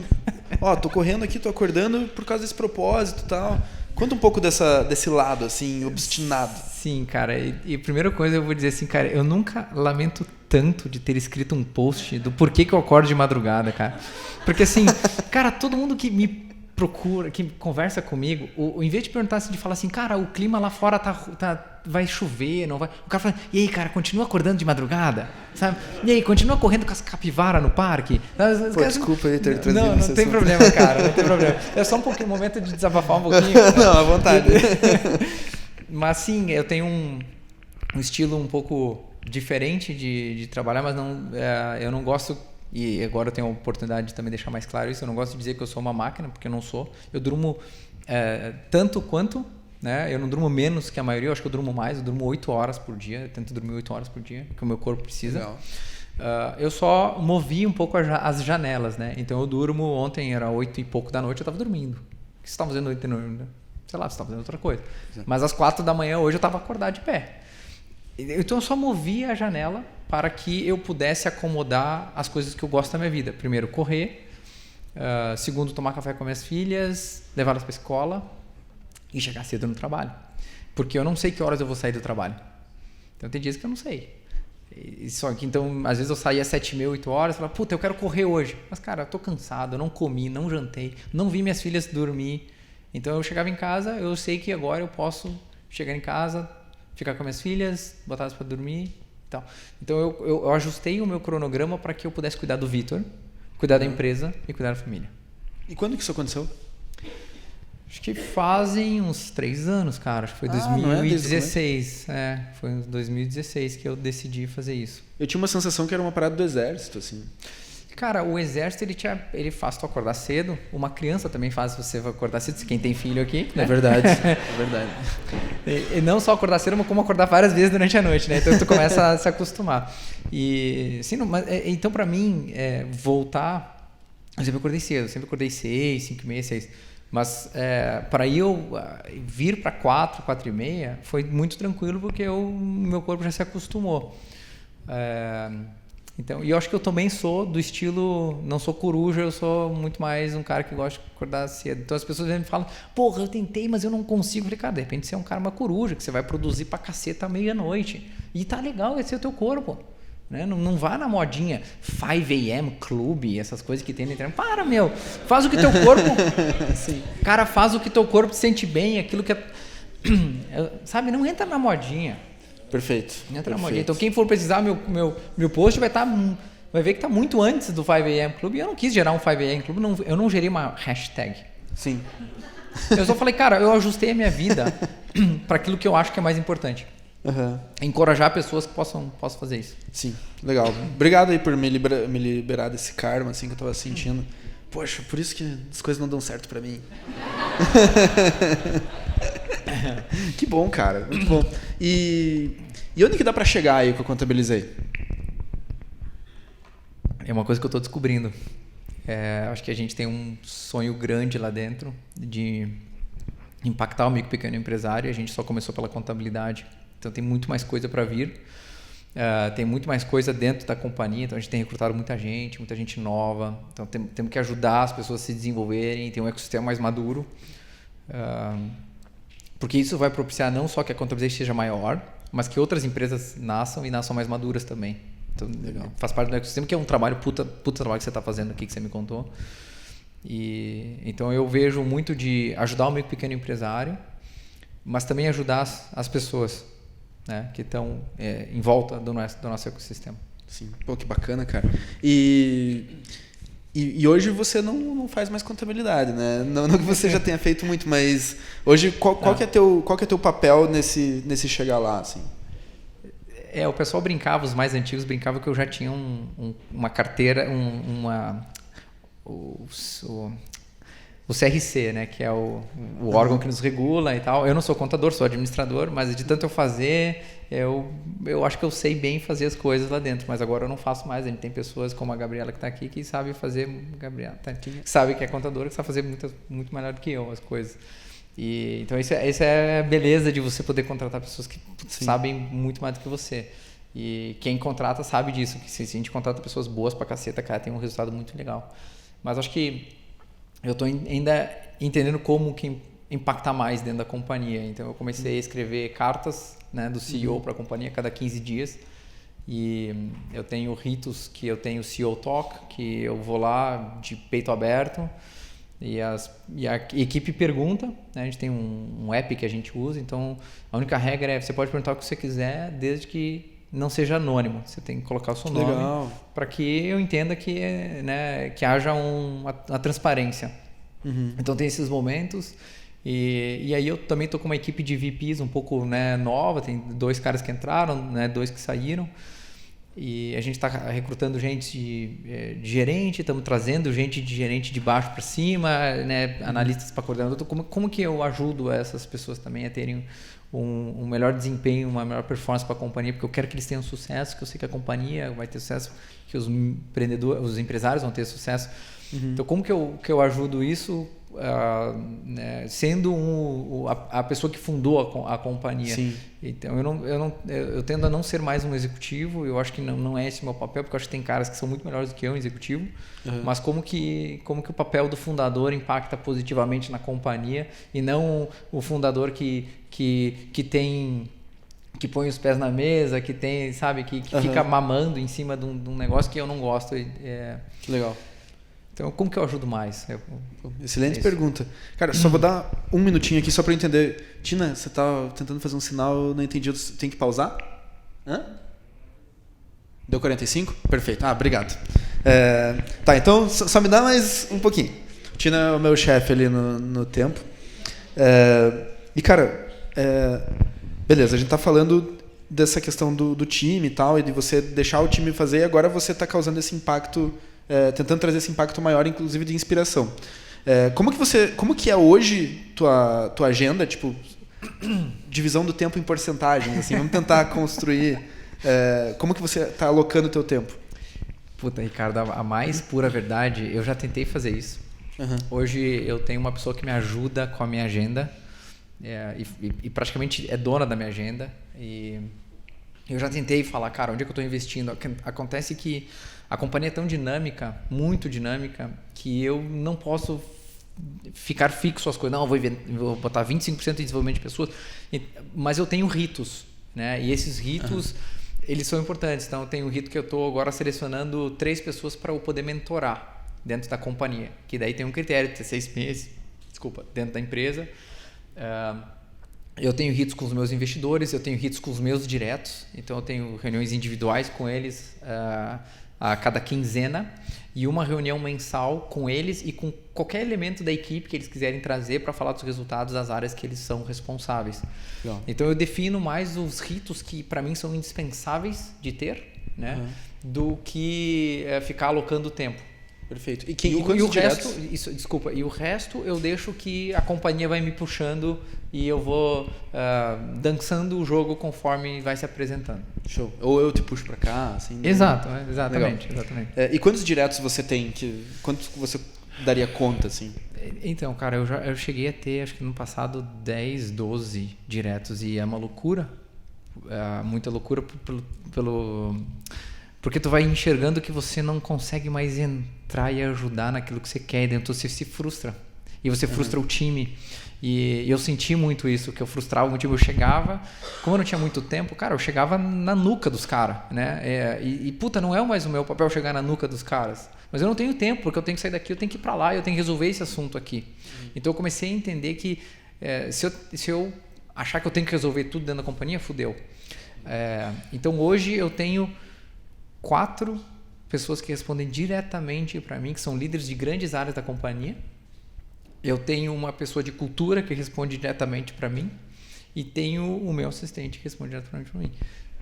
tô correndo aqui, tô acordando por causa desse propósito e tal. Conta um pouco desse lado, assim, obstinado. Sim, cara. E a primeira coisa eu vou dizer assim, cara, eu nunca lamento tanto de ter escrito um post do porquê que eu acordo de madrugada, cara. Porque assim, cara, todo mundo que me procura, que conversa comigo, em vez de perguntar assim, de falar assim, cara, o clima lá fora vai chover, não vai... O cara fala, e aí, cara, continua acordando de madrugada, sabe? E aí, continua correndo com as capivaras no parque. Pô, desculpa aí ter trazido Não tem assunto. problema, cara, não tem problema. É só um momento de desabafar um pouquinho. Não, à vontade. Mas sim, eu tenho um estilo um pouco diferente de trabalhar, mas eu não gosto... E agora eu tenho a oportunidade de também deixar mais claro isso. Eu não gosto de dizer que eu sou uma máquina, porque eu não sou. Eu durmo tanto quanto, né? Eu não durmo menos que a maioria. Eu acho que eu durmo mais. Eu durmo 8 horas por dia. Eu tento dormir 8 horas por dia, que o meu corpo precisa. Eu só movi um pouco as janelas, né? Então eu durmo... Ontem era 8 e pouco da noite, eu estava dormindo. O que você estava fazendo 8 da noite? Sei lá, você estava fazendo outra coisa. Mas às 4 da manhã hoje eu estava acordado de pé. Então eu só movi a janela para que eu pudesse acomodar as coisas que eu gosto da minha vida. Primeiro, correr. Segundo, tomar café com minhas filhas, levá-las para a escola e chegar cedo no trabalho. Porque eu não sei que horas eu vou sair do trabalho. Então tem dias que eu não sei. Só que então, às vezes eu saía às 7h30, 8 horas e falava, puta, eu quero correr hoje. Mas cara, eu tô cansado, eu não comi, não jantei, não vi minhas filhas dormir. Então eu chegava em casa, eu sei que agora eu posso chegar em casa, ficar com minhas filhas, botar elas para dormir e tal. Então eu ajustei o meu cronograma para que eu pudesse cuidar do Vitor, cuidar da empresa e cuidar da família. E quando que isso aconteceu? Acho que fazem uns 3 anos, cara. Acho que foi 2016. Foi em 2016 que eu decidi fazer isso. Eu tinha uma sensação que era uma parada do exército, assim. Cara, o exército, ele faz tu acordar cedo. Uma criança também faz você acordar cedo, quem tem filho aqui, né? É verdade, é verdade. E não só acordar cedo, mas como acordar várias vezes durante a noite, né? Então tu começa a se acostumar. E, sim, então pra mim, voltar... Eu sempre acordei cedo, sempre acordei 6, 5h30, 6. Mas para eu vir para 4, 4h30, foi muito tranquilo porque meu corpo já se acostumou. Então, e eu acho que eu também sou do estilo, não sou coruja, eu sou muito mais um cara que gosta de acordar cedo. Então as pessoas me falam, porra, eu tentei, mas eu não consigo. Eu falei, cara, de repente você é um cara, uma coruja, que você vai produzir pra caceta à meia-noite. E tá legal, esse é o teu corpo. Né? Não vá na modinha 5 a.m. clube, essas coisas que tem na internet. Para, meu! Faz o que teu corpo... Sim. Cara, faz o que teu corpo se sente bem, aquilo que é... Sabe, não entra na modinha. Perfeito. Entra na modinha. Então, quem for precisar, meu post vai ver que está muito antes do 5 a.m. club. E eu não quis gerar um 5 a.m. club, eu não gerei uma hashtag. Sim. Eu só falei, cara, eu ajustei a minha vida para aquilo que eu acho que é mais importante. Uhum. Encorajar pessoas que possam fazer isso. Sim, legal. Obrigado aí por me liberar desse karma assim, que eu tava sentindo. Poxa, por isso que as coisas não dão certo pra mim. Que bom, cara. Muito bom. E onde que dá pra chegar aí que eu contabilizei? É uma coisa que eu tô descobrindo. Acho que a gente tem um sonho grande lá dentro de impactar o micro e pequeno empresário. A gente só começou pela contabilidade. Então tem muito mais coisa para vir. Tem muito mais coisa dentro da companhia. Então a gente tem recrutado muita gente nova. Então temos que ajudar as pessoas a se desenvolverem, ter um ecossistema mais maduro. Porque isso vai propiciar não só que a contabilidade seja maior, mas que outras empresas nasçam e nasçam mais maduras também. Então, legal. Faz parte do ecossistema, que é um trabalho, puta trabalho que você está fazendo aqui, que você me contou. Então eu vejo muito de ajudar o micro e pequeno empresário, mas também ajudar as pessoas, né, que estão em volta do nosso ecossistema. Sim, pô, que bacana, cara. E hoje você não faz mais contabilidade, né? Não que você já tenha feito muito, mas hoje qual que é teu papel nesse chegar lá, assim? O pessoal brincava, os mais antigos brincavam que eu já tinha uma carteira, o CRC, né, que é o órgão que nos regula e tal. Eu não sou contador, sou administrador, mas de tanto eu fazer, eu acho que eu sei bem fazer as coisas lá dentro, mas agora eu não faço mais. A gente tem pessoas como a Gabriela que está aqui que sabe fazer, sabe que é contadora, que sabe fazer muito melhor do que eu as coisas. Então isso é a beleza de você poder contratar pessoas que sabem muito mais do que você. E quem contrata sabe disso, que se a gente contrata pessoas boas pra caceta, cara, tem um resultado muito legal. Mas acho que eu estou ainda entendendo como que impactar mais dentro da companhia. Então eu comecei a escrever cartas, né, do CEO para a companhia a cada 15 dias. E eu tenho ritos que eu tenho CEO Talk, que eu vou lá de peito aberto e a equipe pergunta, né? A gente tem um app que a gente usa, então a única regra é você pode perguntar o que você quiser, desde que não seja anônimo. Você tem que colocar o seu nome para que eu entenda que, né, que haja uma transparência. Uhum. Então tem esses momentos. E aí eu também estou com uma equipe de VPs um pouco, né, nova. Tem 2 caras que entraram, né, 2 que saíram. E a gente está recrutando gente de gerente, estamos trazendo gente de gerente de baixo para cima, né, analistas para coordenador. Como que eu ajudo essas pessoas também a terem um melhor desempenho, uma melhor performance para a companhia? Porque eu quero que eles tenham sucesso, que eu sei que a companhia vai ter sucesso, que os empresários vão ter sucesso. Uhum. Então, como que eu ajudo isso? Né, sendo a pessoa que fundou a companhia. Sim. Então eu tendo a não ser mais um executivo. Eu acho que não é esse o meu papel, porque eu acho que tem caras que são muito melhores do que eu em executivo. Uhum. Mas como que o papel do fundador impacta positivamente na companhia e não o fundador que põe os pés na mesa, que tem, sabe, que uhum. fica mamando em cima de um negócio que eu não gosto. Que legal. Então, como que eu ajudo mais? Excelente pergunta. Cara, só vou dar um minutinho aqui só para eu entender. Tina, você tá tentando fazer um sinal, eu não entendi. Tem que pausar? Hã? Deu 45? Perfeito. Obrigado. Tá, então só me dá mais um pouquinho. Tina é o meu chefe ali no tempo. E, cara, beleza, a gente tá falando dessa questão do time e tal, e de você deixar o time fazer, e agora você tá causando esse impacto, tentando trazer esse impacto maior, inclusive de inspiração. Como que é hoje tua agenda, tipo, divisão do tempo em porcentagens, assim, vamos tentar construir, como que você está alocando o teu tempo? Puta, Ricardo, a mais pura verdade, eu já tentei fazer isso. Uhum. Hoje eu tenho uma pessoa que me ajuda com a minha agenda, e praticamente é dona da minha agenda, e eu já tentei falar, cara, onde é que eu estou investindo? Acontece que a companhia é tão dinâmica, muito dinâmica, que eu não posso ficar fixo às coisas. Não, vou botar 25% de desenvolvimento de pessoas. Mas eu tenho ritos, né? E esses ritos, Eles são importantes. Então, tem um rito que eu estou agora selecionando 3 pessoas para eu poder mentorar dentro da companhia. Que daí tem um critério de ter 6 meses, dentro da empresa. Eu tenho ritos com os meus investidores, eu tenho ritos com os meus diretos. Então, eu tenho reuniões individuais com eles a cada quinzena e uma reunião mensal com eles e com qualquer elemento da equipe que eles quiserem trazer para falar dos resultados das áreas que eles são responsáveis. Legal. Então eu defino mais os ritos que para mim são indispensáveis de ter, né, do que ficar alocando tempo. Perfeito. E o resto, e o resto eu deixo que a companhia vai me puxando e eu vou dançando o jogo conforme vai se apresentando. Show. Ou eu te puxo para cá, assim. Exatamente. E quantos diretos você tem? Quantos você daria conta, assim? Então, cara, eu cheguei a ter, acho que no passado, 10, 12 diretos e é uma loucura. Muita loucura porque tu vai enxergando que você não consegue mais entrar e ajudar naquilo que você quer, e dentro você se frustra. E você frustra o time. E eu senti muito isso, que eu frustrava o time. Eu chegava, como eu não tinha muito tempo, cara, eu chegava na nuca dos caras, né? Puta, não é mais o meu papel chegar na nuca dos caras. Mas eu não tenho tempo, porque eu tenho que sair daqui, eu tenho que ir pra lá, eu tenho que resolver esse assunto aqui. Então eu comecei a entender que se eu achar que eu tenho que resolver tudo dentro da companhia, fudeu. Então hoje eu tenho 4 pessoas que respondem diretamente para mim, que são líderes de grandes áreas da companhia. Eu tenho uma pessoa de cultura que responde diretamente para mim e tenho o meu assistente que responde diretamente para mim.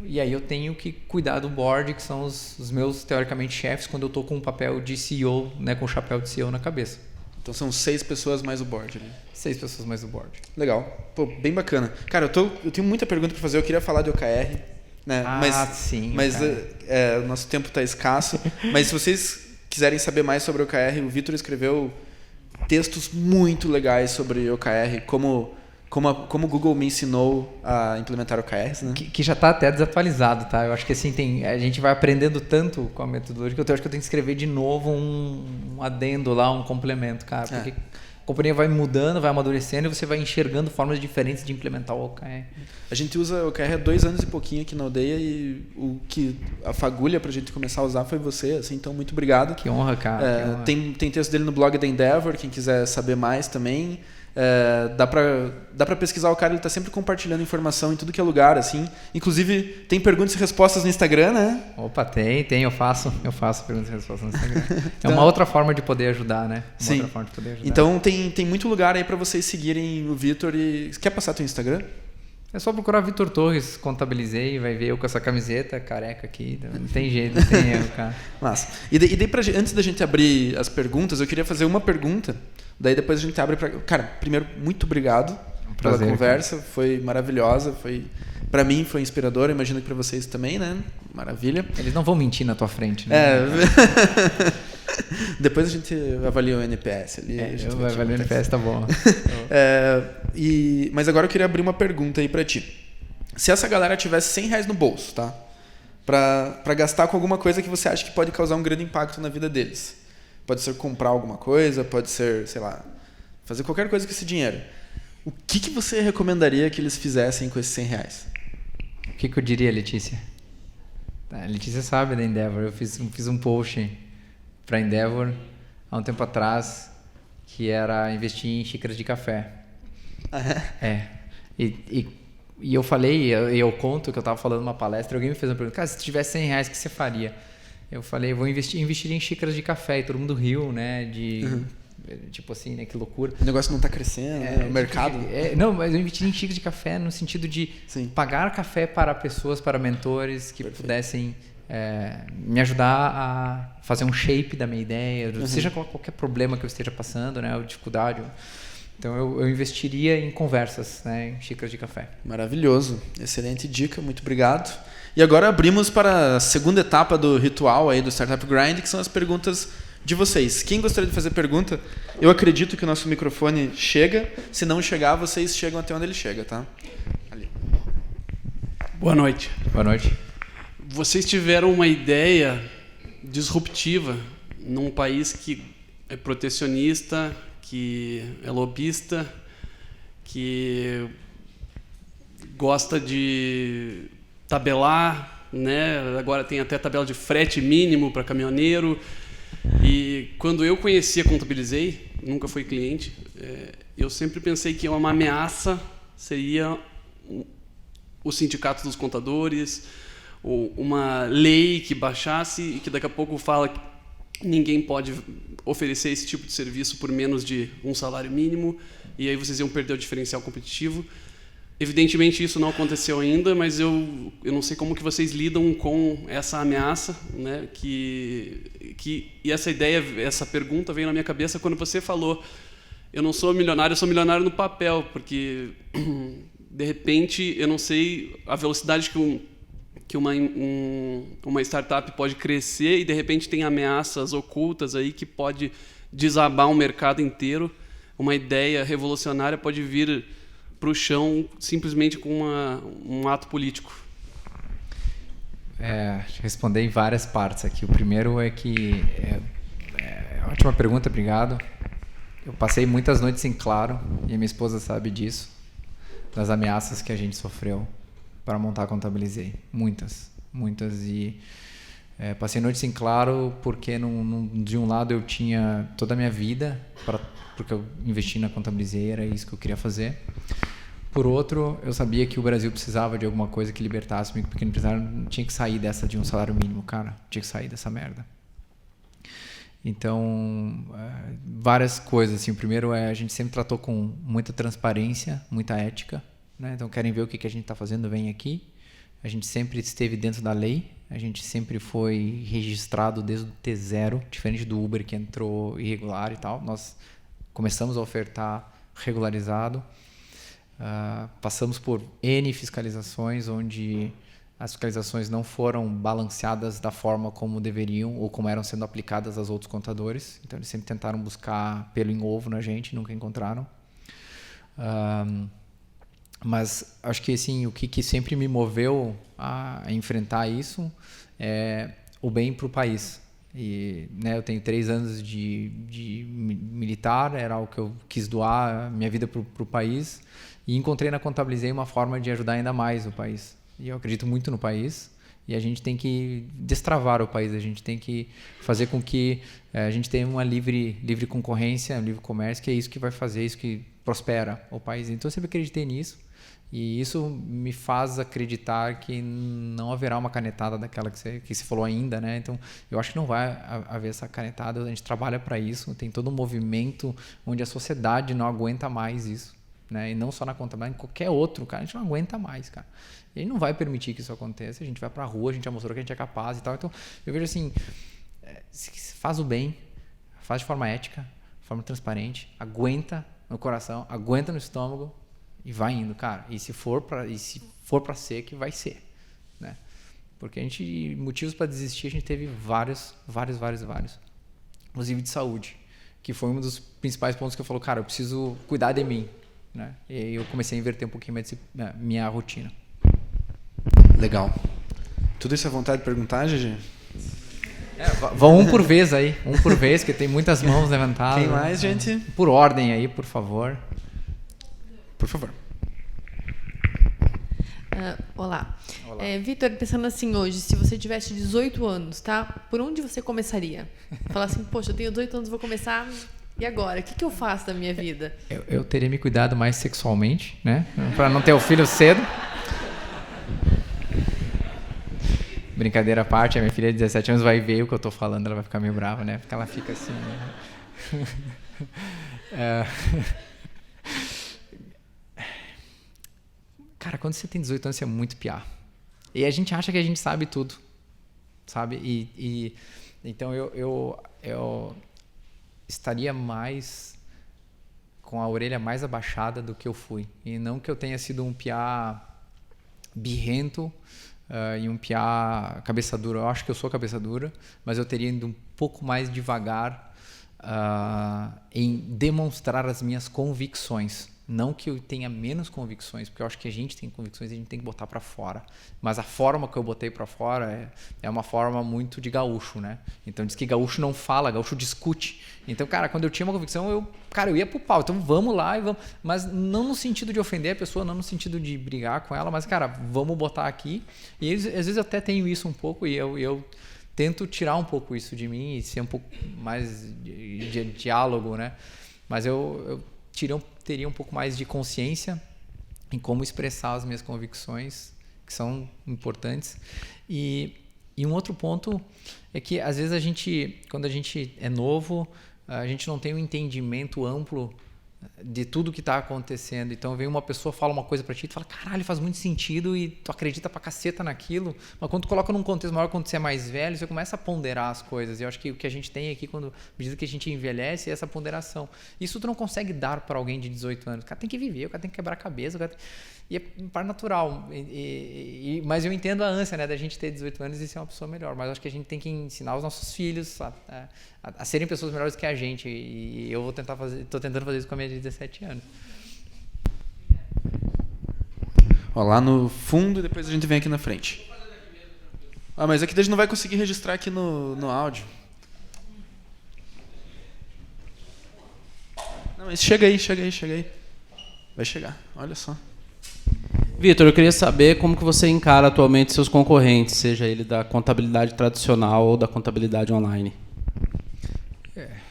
E aí eu tenho que cuidar do board, que são os meus, teoricamente, chefes, quando eu estou com o papel de CEO, né, com o chapéu de CEO na cabeça. Então são 6 pessoas mais o board, né? 6 pessoas mais o board. Legal. Pô, bem bacana. Cara, eu tenho muita pergunta para fazer. Eu queria falar de OKR, né? Sim. Mas o nosso tempo está escasso. Mas se vocês quiserem saber mais sobre OKR, o Vitor escreveu textos muito legais sobre OKR, como o Google me ensinou a implementar OKRs, né? Que já está até desatualizado, tá? Eu acho que assim, a gente vai aprendendo tanto com a metodologia que eu acho que eu tenho que escrever de novo um adendo lá, um complemento, cara. Porque a companhia vai mudando, vai amadurecendo e você vai enxergando formas diferentes de implementar o OKR. A gente usa OKR há 2 anos e pouquinho aqui na aldeia e o que a fagulha pra gente começar a usar foi você, assim, então muito obrigado. Que honra, cara. Que honra. Tem texto dele no blog da Endeavor, quem quiser saber mais também. Dá pra pesquisar o cara, ele tá sempre compartilhando informação em tudo que é lugar, assim. Inclusive, tem perguntas e respostas no Instagram, né? Opa, tem, eu faço perguntas e respostas no Instagram. Então, é uma outra forma de poder ajudar, né? Sim. Outra forma de poder ajudar. Então tem muito lugar aí pra vocês seguirem o Vitor e... Quer passar teu Instagram? É só procurar Vitor Torres, contabilizei, vai ver eu com essa camiseta careca aqui. Não tem jeito, não tem erro, cara. Massa. E daí antes da gente abrir as perguntas, eu queria fazer uma pergunta. Daí depois a gente abre para... Cara, primeiro, muito obrigado pela conversa. Cara. Foi maravilhosa. Para mim foi inspiradora. Imagino que para vocês também, né? Maravilha. Eles não vão mentir na tua frente, né? Depois a gente avalia o NPS ali. Eu avalio o NPS, tá bom. Mas agora eu queria abrir uma pergunta aí para ti. Se essa galera tivesse R$100 no bolso, tá? Para gastar com alguma coisa que você acha que pode causar um grande impacto na vida deles. Pode ser comprar alguma coisa, pode ser, sei lá, fazer qualquer coisa com esse dinheiro. O que você recomendaria que eles fizessem com esses R$100? O que eu diria, Letícia? A Letícia sabe da Endeavor. Eu fiz um post para Endeavor há um tempo atrás que era investir em xícaras de café. E eu falei, eu conto que eu estava falando numa palestra, alguém me fez uma pergunta, cara, se tivesse R$100, o que você faria? Eu falei, vou investir em xícaras de café, e todo mundo riu, né, tipo assim, né, que loucura. O negócio não está crescendo, né? O mercado... não, mas eu investi em xícaras de café no sentido de pagar café para pessoas, para mentores que pudessem me ajudar a fazer um shape da minha ideia, seja qualquer problema que eu esteja passando, né, ou dificuldade. Então eu investiria em conversas, né, em xícaras de café. Maravilhoso, excelente dica, muito obrigado. E agora abrimos para a segunda etapa do ritual aí do Startup Grind, que são as perguntas de vocês. Quem gostaria de fazer pergunta? Eu acredito que o nosso microfone chega. Se não chegar, vocês chegam até onde ele chega, tá? Ali. Boa noite. Boa noite. Vocês tiveram uma ideia disruptiva num país que é protecionista, que é lobista, que gosta de tabelar, né? Agora tem até tabela de frete mínimo para caminhoneiro. E quando eu conheci a Contabilizei, nunca fui cliente, eu sempre pensei que uma ameaça seria o sindicato dos contadores, ou uma lei que baixasse e que daqui a pouco fala que ninguém pode oferecer esse tipo de serviço por menos de um salário mínimo, e aí vocês iam perder o diferencial competitivo. Evidentemente isso não aconteceu ainda, mas eu não sei como que vocês lidam com essa ameaça, né? E essa ideia, essa pergunta veio na minha cabeça quando você falou: eu não sou milionário, eu sou milionário no papel, porque de repente eu não sei a velocidade que uma startup pode crescer e de repente tem ameaças ocultas aí que pode desabar um mercado inteiro. Uma ideia revolucionária pode vir para o chão simplesmente com um ato político. Responder em várias partes aqui. O primeiro é que ótima pergunta, obrigado. Eu passei muitas noites em claro, e a minha esposa sabe disso, das ameaças que a gente sofreu para montar a Contabilizei. Muitas. E passei noites em claro porque de um lado eu tinha toda a minha vida, porque eu investi na Contabilizei, era isso que eu queria fazer. Por outro, eu sabia que o Brasil precisava de alguma coisa que libertasse o micro e pequeno empresário. Tinha que sair dessa de um salário mínimo, cara. Tinha que sair dessa merda. Então, várias coisas. Assim. O primeiro a gente sempre tratou com muita transparência, muita ética. Né? Então, querem ver o que a gente está fazendo, vem aqui. A gente sempre esteve dentro da lei. A gente sempre foi registrado desde o T0, diferente do Uber que entrou irregular e tal. Nós começamos a ofertar regularizado. Passamos por N fiscalizações, onde as fiscalizações não foram balanceadas da forma como deveriam ou como eram sendo aplicadas aos outros contadores. Então, eles sempre tentaram buscar pelo em ovo na gente, nunca encontraram. Mas acho que assim, o que sempre me moveu a enfrentar isso é o bem para o país. E, né, eu tenho 3 anos de militar, era algo que eu quis doar minha vida para o país, e encontrei na Contabilizei uma forma de ajudar ainda mais o país. E eu acredito muito no país, e a gente tem que destravar o país, a gente tem que fazer com que a gente tenha uma livre concorrência, um livre comércio, que é isso que vai fazer, isso que prospera o país. Então eu sempre acreditei nisso. E isso me faz acreditar que não haverá uma canetada daquela que você falou ainda, né? Então, eu acho que não vai haver essa canetada. A gente trabalha para isso. Tem todo um movimento onde a sociedade não aguenta mais isso, né? E não só na contabilidade, em qualquer outro, cara, a gente não aguenta mais, cara. E a gente não vai permitir que isso aconteça. A gente vai para a rua, a gente já mostrou que a gente é capaz e tal. Então, eu vejo assim, faz o bem, faz de forma ética, de forma transparente, aguenta no coração, aguenta no estômago, e vai indo, cara. E se for para ser, que vai ser, né? Porque motivos para desistir, a gente teve vários. Inclusive de saúde, que foi um dos principais pontos que eu falo, cara, eu preciso cuidar de mim, né? E aí eu comecei a inverter um pouquinho mais minha rotina. Legal. Tudo isso é vontade de perguntar, GG? Vão um por vez aí, que tem muitas mãos levantadas. Quem mais, gente? Por ordem aí, por favor. Por favor. Olá. Vitor, pensando assim hoje, se você tivesse 18 anos, tá? Por onde você começaria? Falar assim, poxa, eu tenho 18 anos, vou começar, e agora? O que eu faço da minha vida? Eu teria me cuidado mais sexualmente, né? Para não ter o filho cedo. Brincadeira à parte, a minha filha de 17 anos vai ver o que eu tô falando, ela vai ficar meio brava, né? Porque ela fica assim, né? Cara, quando você tem 18 anos, você é muito piá. E a gente acha que a gente sabe tudo, sabe? Então eu estaria mais com a orelha mais abaixada do que eu fui. E não que eu tenha sido um piá birrento e um piá cabeça dura. Eu acho que eu sou cabeça dura, mas eu teria ido um pouco mais devagar em demonstrar as minhas convicções. Não que eu tenha menos convicções, porque eu acho que a gente tem convicções e a gente tem que botar para fora. Mas a forma que eu botei para fora é uma forma muito de gaúcho, né? Então diz que gaúcho não fala, gaúcho discute. Então, cara, quando eu tinha uma convicção, eu ia pro pau. Então vamos lá e vamos. Mas não no sentido de ofender a pessoa, não no sentido de brigar com ela, mas, cara, vamos botar aqui. E às vezes eu até tenho isso um pouco e eu tento tirar um pouco isso de mim e ser um pouco mais de diálogo, né? Mas eu teria um pouco mais de consciência em como expressar as minhas convicções, que são importantes. E um outro ponto é que, às vezes, quando a gente é novo, a gente não tem um entendimento amplo de tudo que está acontecendo. Então, vem uma pessoa, fala uma coisa para ti, tu fala, caralho, faz muito sentido e tu acredita pra caceta naquilo. Mas quando tu coloca num contexto maior, quando você é mais velho, você começa a ponderar as coisas. E eu acho que o que a gente tem aqui, à medida que a gente envelhece, é essa ponderação. Isso tu não consegue dar para alguém de 18 anos. O cara tem que viver, o cara tem que quebrar a cabeça. E é parte natural. Mas eu entendo a ânsia, né, da gente ter 18 anos e ser uma pessoa melhor. Mas eu acho que a gente tem que ensinar os nossos filhos a serem pessoas melhores que a gente. E eu estou tentando fazer isso com a minha de 17 anos. Ó, lá no fundo e depois a gente vem aqui na frente. Mas aqui a gente não vai conseguir registrar aqui no áudio. Não, mas chega aí. Vai chegar, olha só. Vitor, eu queria saber como que você encara atualmente seus concorrentes, seja ele da contabilidade tradicional ou da contabilidade online.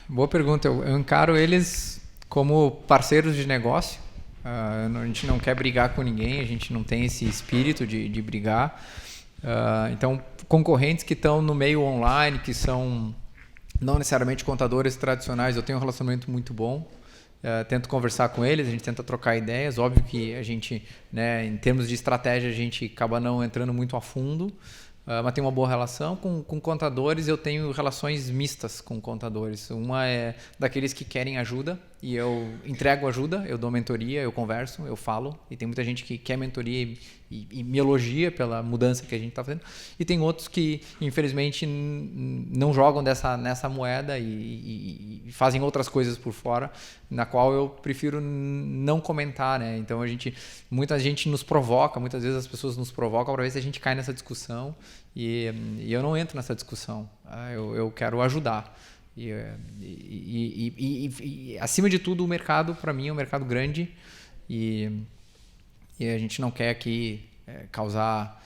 Boa pergunta. Eu encaro eles como parceiros de negócio. A gente não quer brigar com ninguém, a gente não tem esse espírito de brigar. Então, concorrentes que estão no meio online, que são não necessariamente contadores tradicionais, eu tenho um relacionamento muito bom. Tento conversar com eles, a gente tenta trocar ideias. Óbvio que a gente, né, em termos de estratégia, a gente acaba não entrando muito a fundo, mas tem uma boa relação. Com contadores, eu tenho relações mistas com contadores. Uma é daqueles que querem ajuda e eu entrego ajuda, eu dou mentoria, eu converso, eu falo. E tem muita gente que quer mentoria e me elogia pela mudança que a gente está fazendo. E tem outros que, infelizmente, não jogam nessa moeda e fazem outras coisas por fora, na qual eu prefiro não comentar, né? Então, muita gente nos provoca, muitas vezes as pessoas nos provocam para ver se a gente cai nessa discussão e eu não entro nessa discussão. Eu quero ajudar. E acima de tudo, o mercado, para mim, é um mercado grande e a gente não quer aqui causar...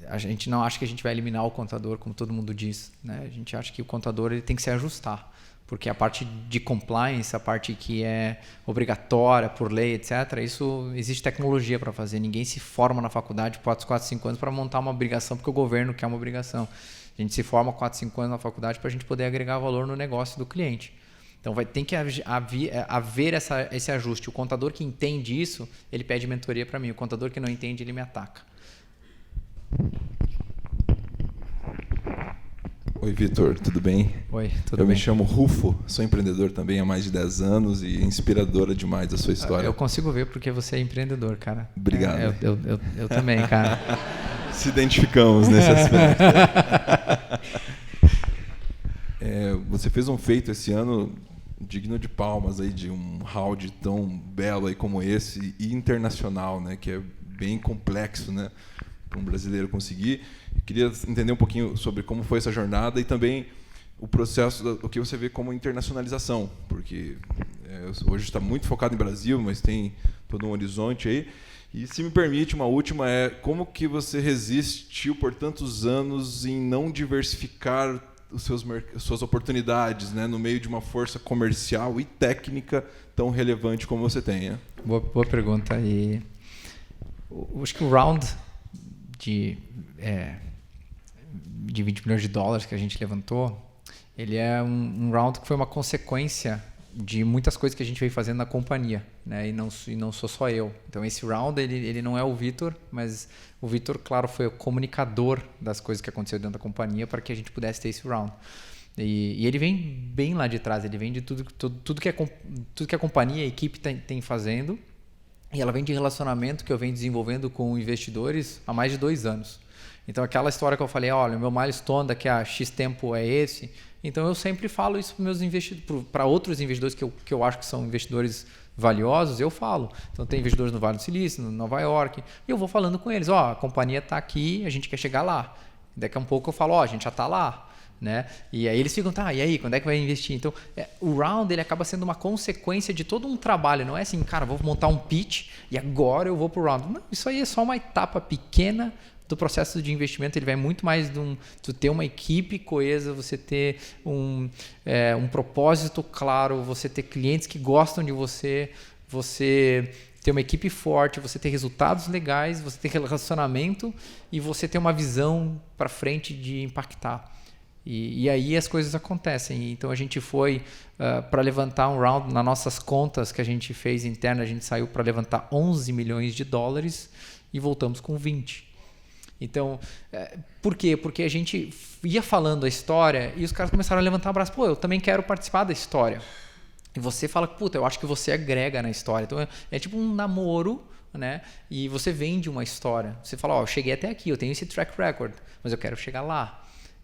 a gente não acha que a gente vai eliminar o contador, como todo mundo diz, né? A gente acha que o contador ele tem que se ajustar, porque a parte de compliance, a parte que é obrigatória por lei, etc., isso existe tecnologia para fazer. Ninguém se forma na faculdade 4, 5 anos para montar uma obrigação, porque o governo quer uma obrigação. A gente se forma 4, 5 anos na faculdade para a gente poder agregar valor no negócio do cliente. Então, tem que haver esse ajuste. O contador que entende isso, ele pede mentoria para mim. O contador que não entende, ele me ataca. Oi, Vitor, tudo bem? Oi, tudo bem. Eu me chamo Rufo, sou empreendedor também há mais de 10 anos e inspiradora demais a sua história. Eu consigo ver porque você é empreendedor, cara. Obrigado. Eu também, cara. Se identificamos nesse aspecto. Você fez um feito esse ano digno de palmas aí, de um round tão belo aí como esse e internacional, né, que é bem complexo, né, para um brasileiro conseguir. Eu queria entender um pouquinho sobre como foi essa jornada e também o processo, o que você vê como internacionalização, porque hoje está muito focado em Brasil, mas tem todo um horizonte aí. E, se me permite, uma última como que você resistiu por tantos anos em não diversificar suas oportunidades, né, no meio de uma força comercial e técnica tão relevante como você tem? Né? Boa pergunta. E acho que o round de 20 milhões de dólares que a gente levantou, ele é um round que foi uma consequência de muitas coisas que a gente veio fazendo na companhia, né? E não sou só eu. Então, esse round, ele não é o Vitor, mas o Vitor, claro, foi o comunicador das coisas que aconteceu dentro da companhia para que a gente pudesse ter esse round. E ele vem bem lá de trás, ele vem de tudo que a companhia, a equipe tem fazendo, e ela vem de relacionamento que eu venho desenvolvendo com investidores há mais de 2 anos. Então, aquela história que eu falei, olha, o meu milestone daqui a X tempo é esse. Então, eu sempre falo isso para meus investidores, para outros investidores que eu acho que são investidores valiosos, eu falo. Então tem investidores no Vale do Silício, no Nova York, e eu vou falando com eles, a companhia está aqui, a gente quer chegar lá. Daqui a um pouco eu falo, a gente já está lá. Né? E aí eles ficam, e aí, quando é que vai investir? Então, o round ele acaba sendo uma consequência de todo um trabalho, não é assim, cara, vou montar um pitch e agora eu vou pro round. Não, isso aí é só uma etapa pequena do processo de investimento, ele vai muito mais de ter uma equipe coesa, você ter um propósito claro, você ter clientes que gostam de você ter uma equipe forte, você ter resultados legais, você ter relacionamento e você ter uma visão para frente de impactar. E aí as coisas acontecem. Então a gente foi para levantar um round nas nossas contas que a gente fez interna, a gente saiu para levantar 11 milhões de dólares e voltamos com 20. Então, por quê? Porque a gente ia falando a história e os caras começaram a levantar o braço. Eu também quero participar da história. E você fala, eu acho que você agrega na história. Então é tipo um namoro, né? E você vende uma história. Você fala, eu cheguei até aqui, eu tenho esse track record, mas eu quero chegar lá.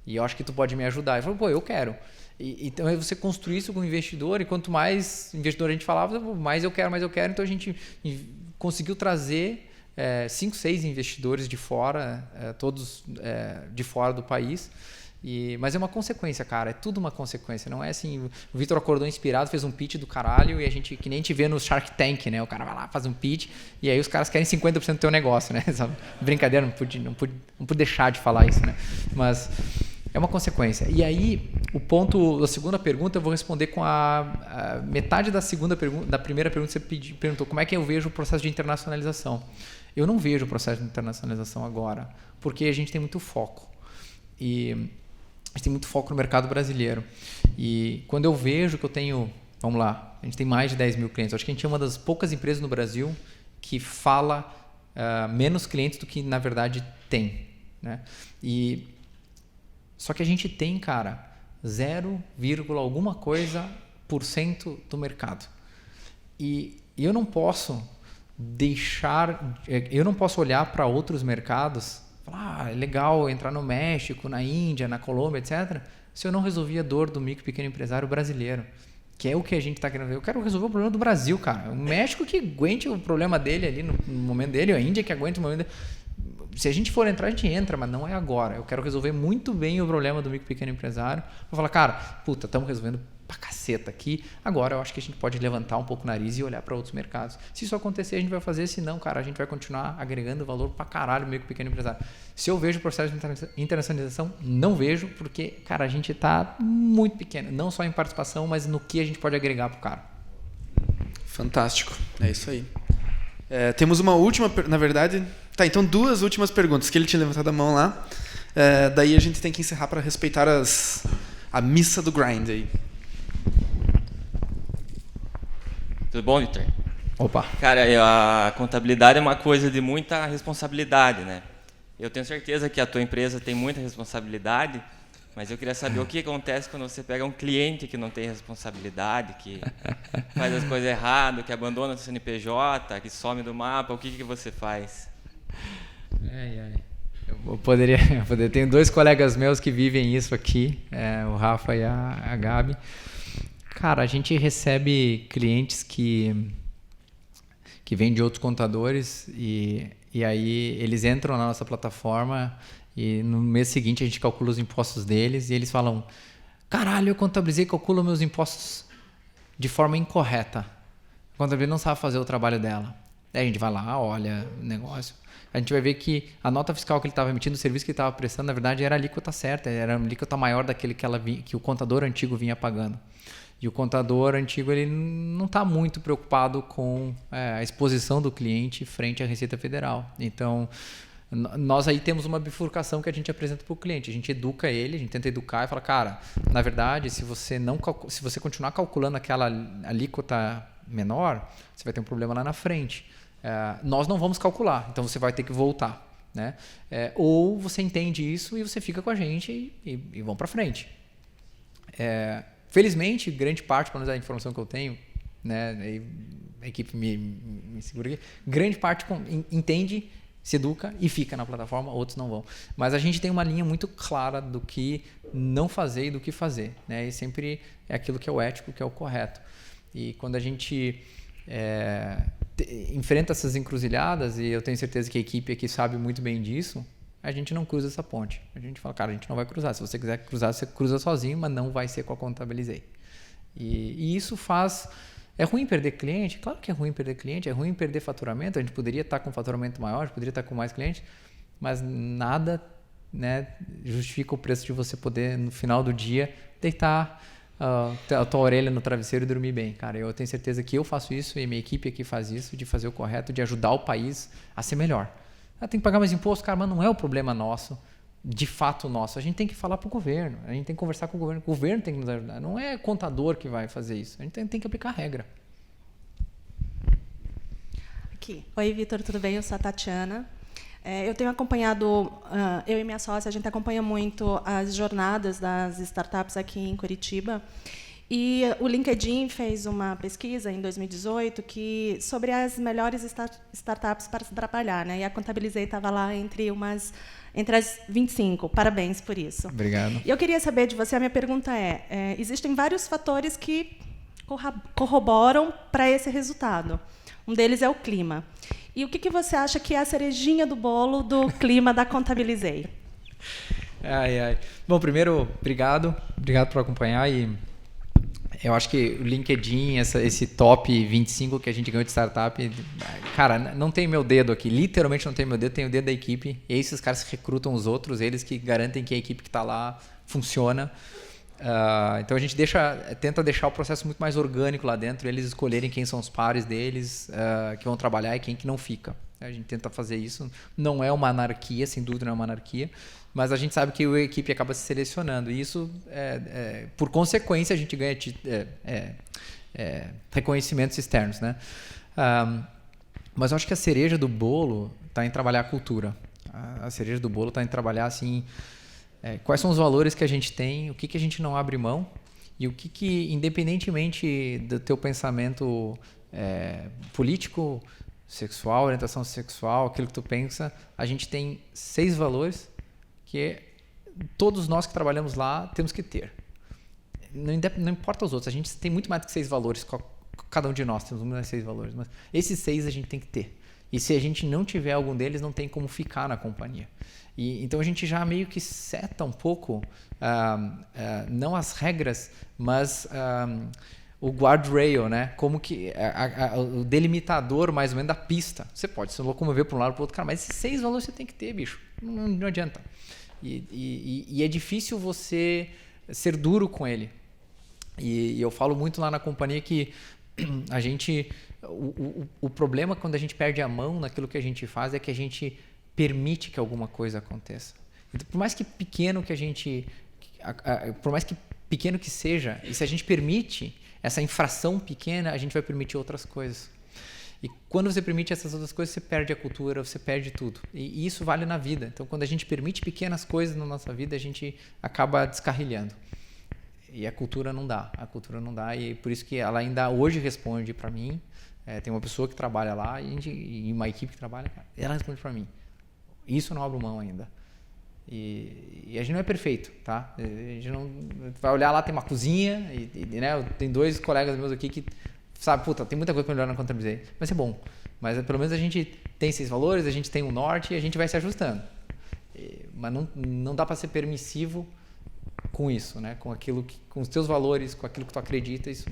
E eu acho que tu pode me ajudar. Eu falo, eu quero. Então, você construir isso com o investidor, e quanto mais investidor a gente falava, mais eu quero. Então, a gente conseguiu trazer 5, 6 investidores de fora, todos de fora do país. Mas é uma consequência, cara. É tudo uma consequência. Não é assim, o Vitor acordou inspirado, fez um pitch do caralho, e a gente, que nem a gente vê no Shark Tank, né? O cara vai lá, faz um pitch, e aí os caras querem 50% do teu negócio, né? Brincadeira, não pude deixar de falar isso, né? Mas é uma consequência. E aí, o ponto da segunda pergunta, eu vou responder com a metade da primeira pergunta que você perguntou, como é que eu vejo o processo de internacionalização. Eu não vejo o processo de internacionalização agora, porque a gente tem muito foco. E a gente tem muito foco no mercado brasileiro. E quando eu vejo que eu tenho, vamos lá, a gente tem mais de 10 mil clientes. Eu acho que a gente é uma das poucas empresas no Brasil que fala menos clientes do que, na verdade, tem. Né? Só que a gente tem, cara, 0, alguma coisa % do mercado. E eu não posso olhar para outros mercados, falar, é legal entrar no México, na Índia, na Colômbia, etc., se eu não resolver a dor do micro e pequeno empresário brasileiro, que é o que a gente está querendo ver. Eu quero resolver o problema do Brasil, cara. O México que aguente o problema dele ali no momento dele, a Índia que aguente o momento dele. Se a gente for entrar, a gente entra, mas não é agora. Eu quero resolver muito bem o problema do micro e pequeno empresário. Vou falar, cara, estamos resolvendo pra caceta aqui. Agora eu acho que a gente pode levantar um pouco o nariz e olhar para outros mercados. Se isso acontecer, a gente vai fazer. Se não, cara, a gente vai continuar agregando valor pra caralho no micro e pequeno empresário. Se eu vejo o processo de internacionalização, não vejo, porque, cara, a gente tá muito pequeno. Não só em participação, mas no que a gente pode agregar pro cara. Fantástico. É isso aí. Temos uma última, na verdade... Tá, então 2 últimas perguntas, que ele tinha levantado a mão lá. Daí a gente tem que encerrar para respeitar a missa do grind aí. Tudo bom, Vitor? Opa. Cara, a contabilidade é uma coisa de muita responsabilidade, né? Eu tenho certeza que a tua empresa tem muita responsabilidade, mas eu queria saber o que acontece quando você pega um cliente que não tem responsabilidade, que faz as coisas erradas, que abandona o CNPJ, que some do mapa, o que você faz? Eu poderia. Tenho 2 colegas meus que vivem isso aqui, o Rafa e a Gabi. Cara, a gente recebe clientes que vêm de outros contadores e aí eles entram na nossa plataforma e no mês seguinte a gente calcula os impostos deles e eles falam, caralho, eu contabilizei e calculo meus impostos de forma incorreta. A contabilidade não sabe fazer o trabalho dela. Aí a gente vai lá, olha o negócio. A gente vai ver que a nota fiscal que ele estava emitindo, o serviço que ele estava prestando, na verdade era a alíquota certa, era a alíquota maior daquele que o contador antigo vinha pagando. E o contador antigo ele não está muito preocupado com a exposição do cliente frente à Receita Federal. Então, nós aí temos uma bifurcação que a gente apresenta para o cliente. A gente educa ele, a gente tenta educar e fala, cara, na verdade, se você continuar calculando aquela alíquota menor, você vai ter um problema lá na frente. Nós não vamos calcular, então você vai ter que voltar. Né? Ou você entende isso e você fica com a gente e vão para frente. Felizmente, grande parte, pelo menos da informação que eu tenho, né, a equipe me segura aqui, grande parte entende, se educa e fica na plataforma, outros não vão. Mas a gente tem uma linha muito clara do que não fazer e do que fazer. Né? E sempre é aquilo que é o ético, que é o correto. E quando a gente enfrenta essas encruzilhadas, e eu tenho certeza que a equipe aqui sabe muito bem disso, a gente não cruza essa ponte. A gente fala, cara, a gente não vai cruzar. Se você quiser cruzar, você cruza sozinho, mas não vai ser com a Contabilizei. E isso faz... É ruim perder cliente? Claro que é ruim perder cliente, é ruim perder faturamento. A gente poderia estar com faturamento maior, a gente poderia estar com mais clientes, mas nada, né, justifica o preço de você poder, no final do dia, deitar a tua orelha no travesseiro e dormir bem. Cara, eu tenho certeza que eu faço isso e minha equipe aqui faz isso, de fazer o correto, de ajudar o país a ser melhor. Tem que pagar mais imposto, cara, mas não é o problema nosso, de fato nosso. A gente tem que falar para o governo, a gente tem que conversar com o governo tem que nos ajudar. Não é contador que vai fazer isso, a gente tem que aplicar a regra. Aqui. Oi, Vitor, tudo bem? Eu sou a Tatiana. Eu tenho acompanhado, eu e minha sócia, a gente acompanha muito as jornadas das startups aqui em Curitiba. E o LinkedIn fez uma pesquisa em 2018 sobre as melhores startups para se trabalhar, né? E a Contabilizei estava lá entre as 25. Parabéns por isso. Obrigado. E eu queria saber de você, a minha pergunta existem vários fatores que corroboram para esse resultado. Um deles é o clima. E o que você acha que é a cerejinha do bolo do clima da Contabilizei? Bom, primeiro, obrigado por acompanhar. E eu acho que o LinkedIn, esse top 25 que a gente ganhou de startup, cara, não tem meu dedo aqui, literalmente não tem meu dedo, tem o dedo da equipe. E aí esses caras recrutam os outros, eles que garantem que a equipe que está lá funciona. Então a gente tenta deixar o processo muito mais orgânico lá dentro, eles escolherem quem são os pares deles que vão trabalhar e quem que não fica. A gente tenta fazer isso. Não é uma anarquia, sem dúvida não é uma anarquia, mas a gente sabe que a equipe acaba se selecionando. E isso, por consequência, a gente ganha reconhecimentos externos, né? Mas eu acho que a cereja do bolo está em trabalhar a cultura. A cereja do bolo está em trabalhar assim... quais são os valores que a gente tem, o que a gente não abre mão e o que independentemente do teu pensamento político, sexual, orientação sexual, aquilo que tu pensa, a gente tem 6 valores que todos nós que trabalhamos lá temos que ter. Não importa os outros, a gente tem muito mais do que 6 valores, cada um de nós temos muito mais 6 valores, mas esses 6 a gente tem que ter. E se a gente não tiver algum deles, não tem como ficar na companhia. Então a gente já meio que seta um pouco, não as regras, mas o guardrail, né? Como que o delimitador mais ou menos da pista. Você pode se locomover para um lado para o outro, cara, mas esses 6 valores você tem que ter, bicho. Não adianta. E é difícil você ser duro com ele. E eu falo muito lá na companhia que a gente... O problema quando a gente perde a mão naquilo que a gente faz é que a gente permite que alguma coisa aconteça. Então, por mais que pequeno que seja, e se a gente permite essa infração pequena, a gente vai permitir outras coisas. E quando você permite essas outras coisas, você perde a cultura, você perde tudo. E isso vale na vida. Então, quando a gente permite pequenas coisas na nossa vida, a gente acaba descarrilhando. E a cultura não dá. E por isso que ela ainda hoje responde para mim. Tem uma pessoa que trabalha lá e uma equipe que trabalha, cara, ela responde para mim. Isso eu não abro mão ainda. E a gente não é perfeito, tá? A gente não vai olhar lá, tem uma cozinha né, tem 2 colegas meus aqui que sabe, puta, tem muita coisa para melhorar na Contabilizei. Vai ser bom. Mas pelo menos a gente tem 6 valores, a gente tem um norte e a gente vai se ajustando. Mas não dá para ser permissivo com isso, né? Com os teus valores, com aquilo que tu acredita, isso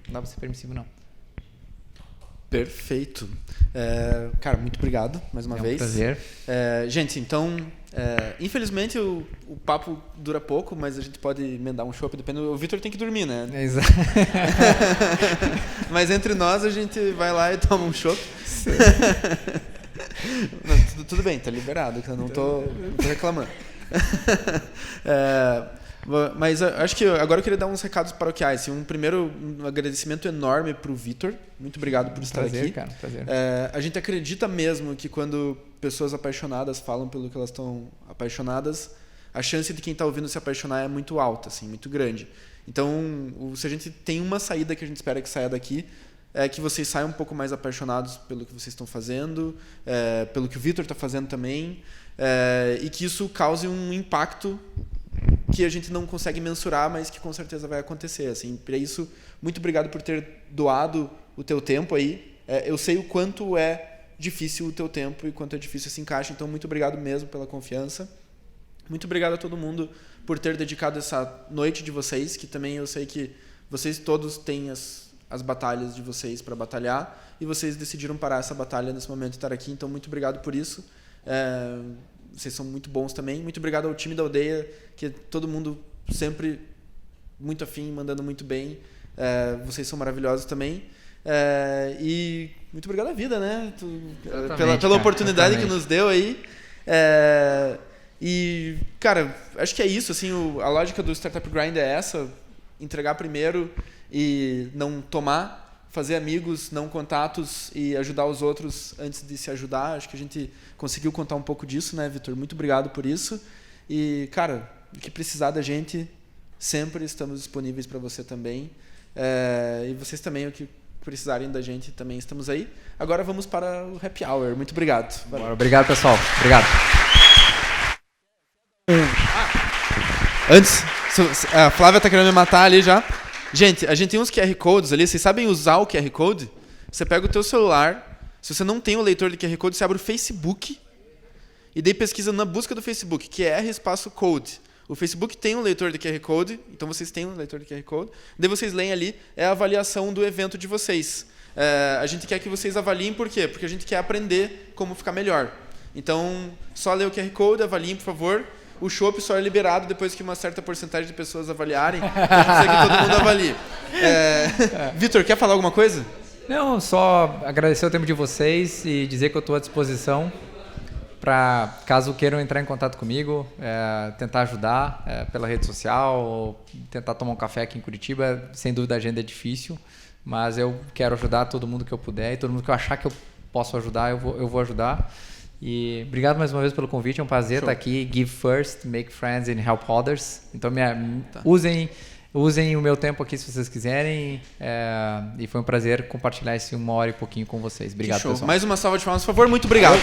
não dá para ser permissivo, não. Perfeito. Cara, muito obrigado mais uma vez. É um prazer. Gente, então, infelizmente o papo dura pouco, mas a gente pode emendar um chopp, dependendo. O Vitor tem que dormir, né? Exato. Mas entre nós a gente vai lá e toma um chopp. Tudo bem, tá liberado, eu não tô reclamando. Mas acho que agora eu queria dar uns recados paroquiais. Um agradecimento enorme para o Vitor. Muito obrigado por estar aqui. Cara, prazer. A gente acredita mesmo que quando pessoas apaixonadas falam pelo que elas estão apaixonadas, a chance de quem está ouvindo se apaixonar é muito alta, assim, muito grande. Então, se a gente tem uma saída que a gente espera que saia daqui, é que vocês saiam um pouco mais apaixonados pelo que vocês estão fazendo, pelo que o Vitor está fazendo também, e que isso cause um impacto que a gente não consegue mensurar, mas que com certeza vai acontecer. Assim, para isso, muito obrigado por ter doado o teu tempo aí. Eu sei o quanto é difícil o teu tempo e quanto é difícil esse encaixe, então muito obrigado mesmo pela confiança. Muito obrigado a todo mundo por ter dedicado essa noite de vocês, que também eu sei que vocês todos têm as batalhas de vocês para batalhar, e vocês decidiram parar essa batalha nesse momento e estar aqui, então muito obrigado por isso. Vocês são muito bons também. Muito obrigado ao time da aldeia, que todo mundo sempre muito afim, mandando muito bem. Vocês são maravilhosos também. E muito obrigado à vida, né? Pela oportunidade que nos deu aí. E, cara, acho que é isso. Assim, a lógica do Startup Grind é essa: entregar primeiro e não tomar. Fazer amigos, não contatos e ajudar os outros antes de se ajudar. Acho que a gente conseguiu contar um pouco disso, né, Vitor? Muito obrigado por isso. E, cara, o que precisar da gente, sempre estamos disponíveis para você também. E vocês também, o que precisarem da gente, também estamos aí. Agora vamos para o Happy Hour. Muito obrigado. Obrigado, pessoal. Obrigado. Antes, a Flávia tá querendo me matar ali já. Gente, a gente tem uns QR Codes ali. Vocês sabem usar o QR Code? Você pega o teu celular. Se você não tem o leitor de QR Code, você abre o Facebook. E daí pesquisa na busca do Facebook, QR espaço Code. O Facebook tem um leitor de QR Code. Então vocês têm um leitor de QR Code. Daí vocês leem ali, é a avaliação do evento de vocês. A gente quer que vocês avaliem, por quê? Porque a gente quer aprender como ficar melhor. Então, só lê o QR Code, avaliem, por favor. O chopp só é liberado depois que uma certa porcentagem de pessoas avaliarem. A gente precisa que todo mundo avalie. Vitor, quer falar alguma coisa? Não, só agradecer o tempo de vocês e dizer que eu estou à disposição para, caso queiram entrar em contato comigo, tentar ajudar pela rede social, ou tentar tomar um café aqui em Curitiba. Sem dúvida a agenda é difícil, mas eu quero ajudar todo mundo que eu puder e todo mundo que eu achar que eu posso ajudar, eu vou ajudar. E obrigado mais uma vez pelo convite, é um prazer estar aqui. Give first, make friends and help others. Então usem o meu tempo aqui se vocês quiserem. E foi um prazer compartilhar esse 1 hora e pouquinho com vocês. Obrigado, pessoal. Mais uma salva de palmas, por favor. Muito obrigado.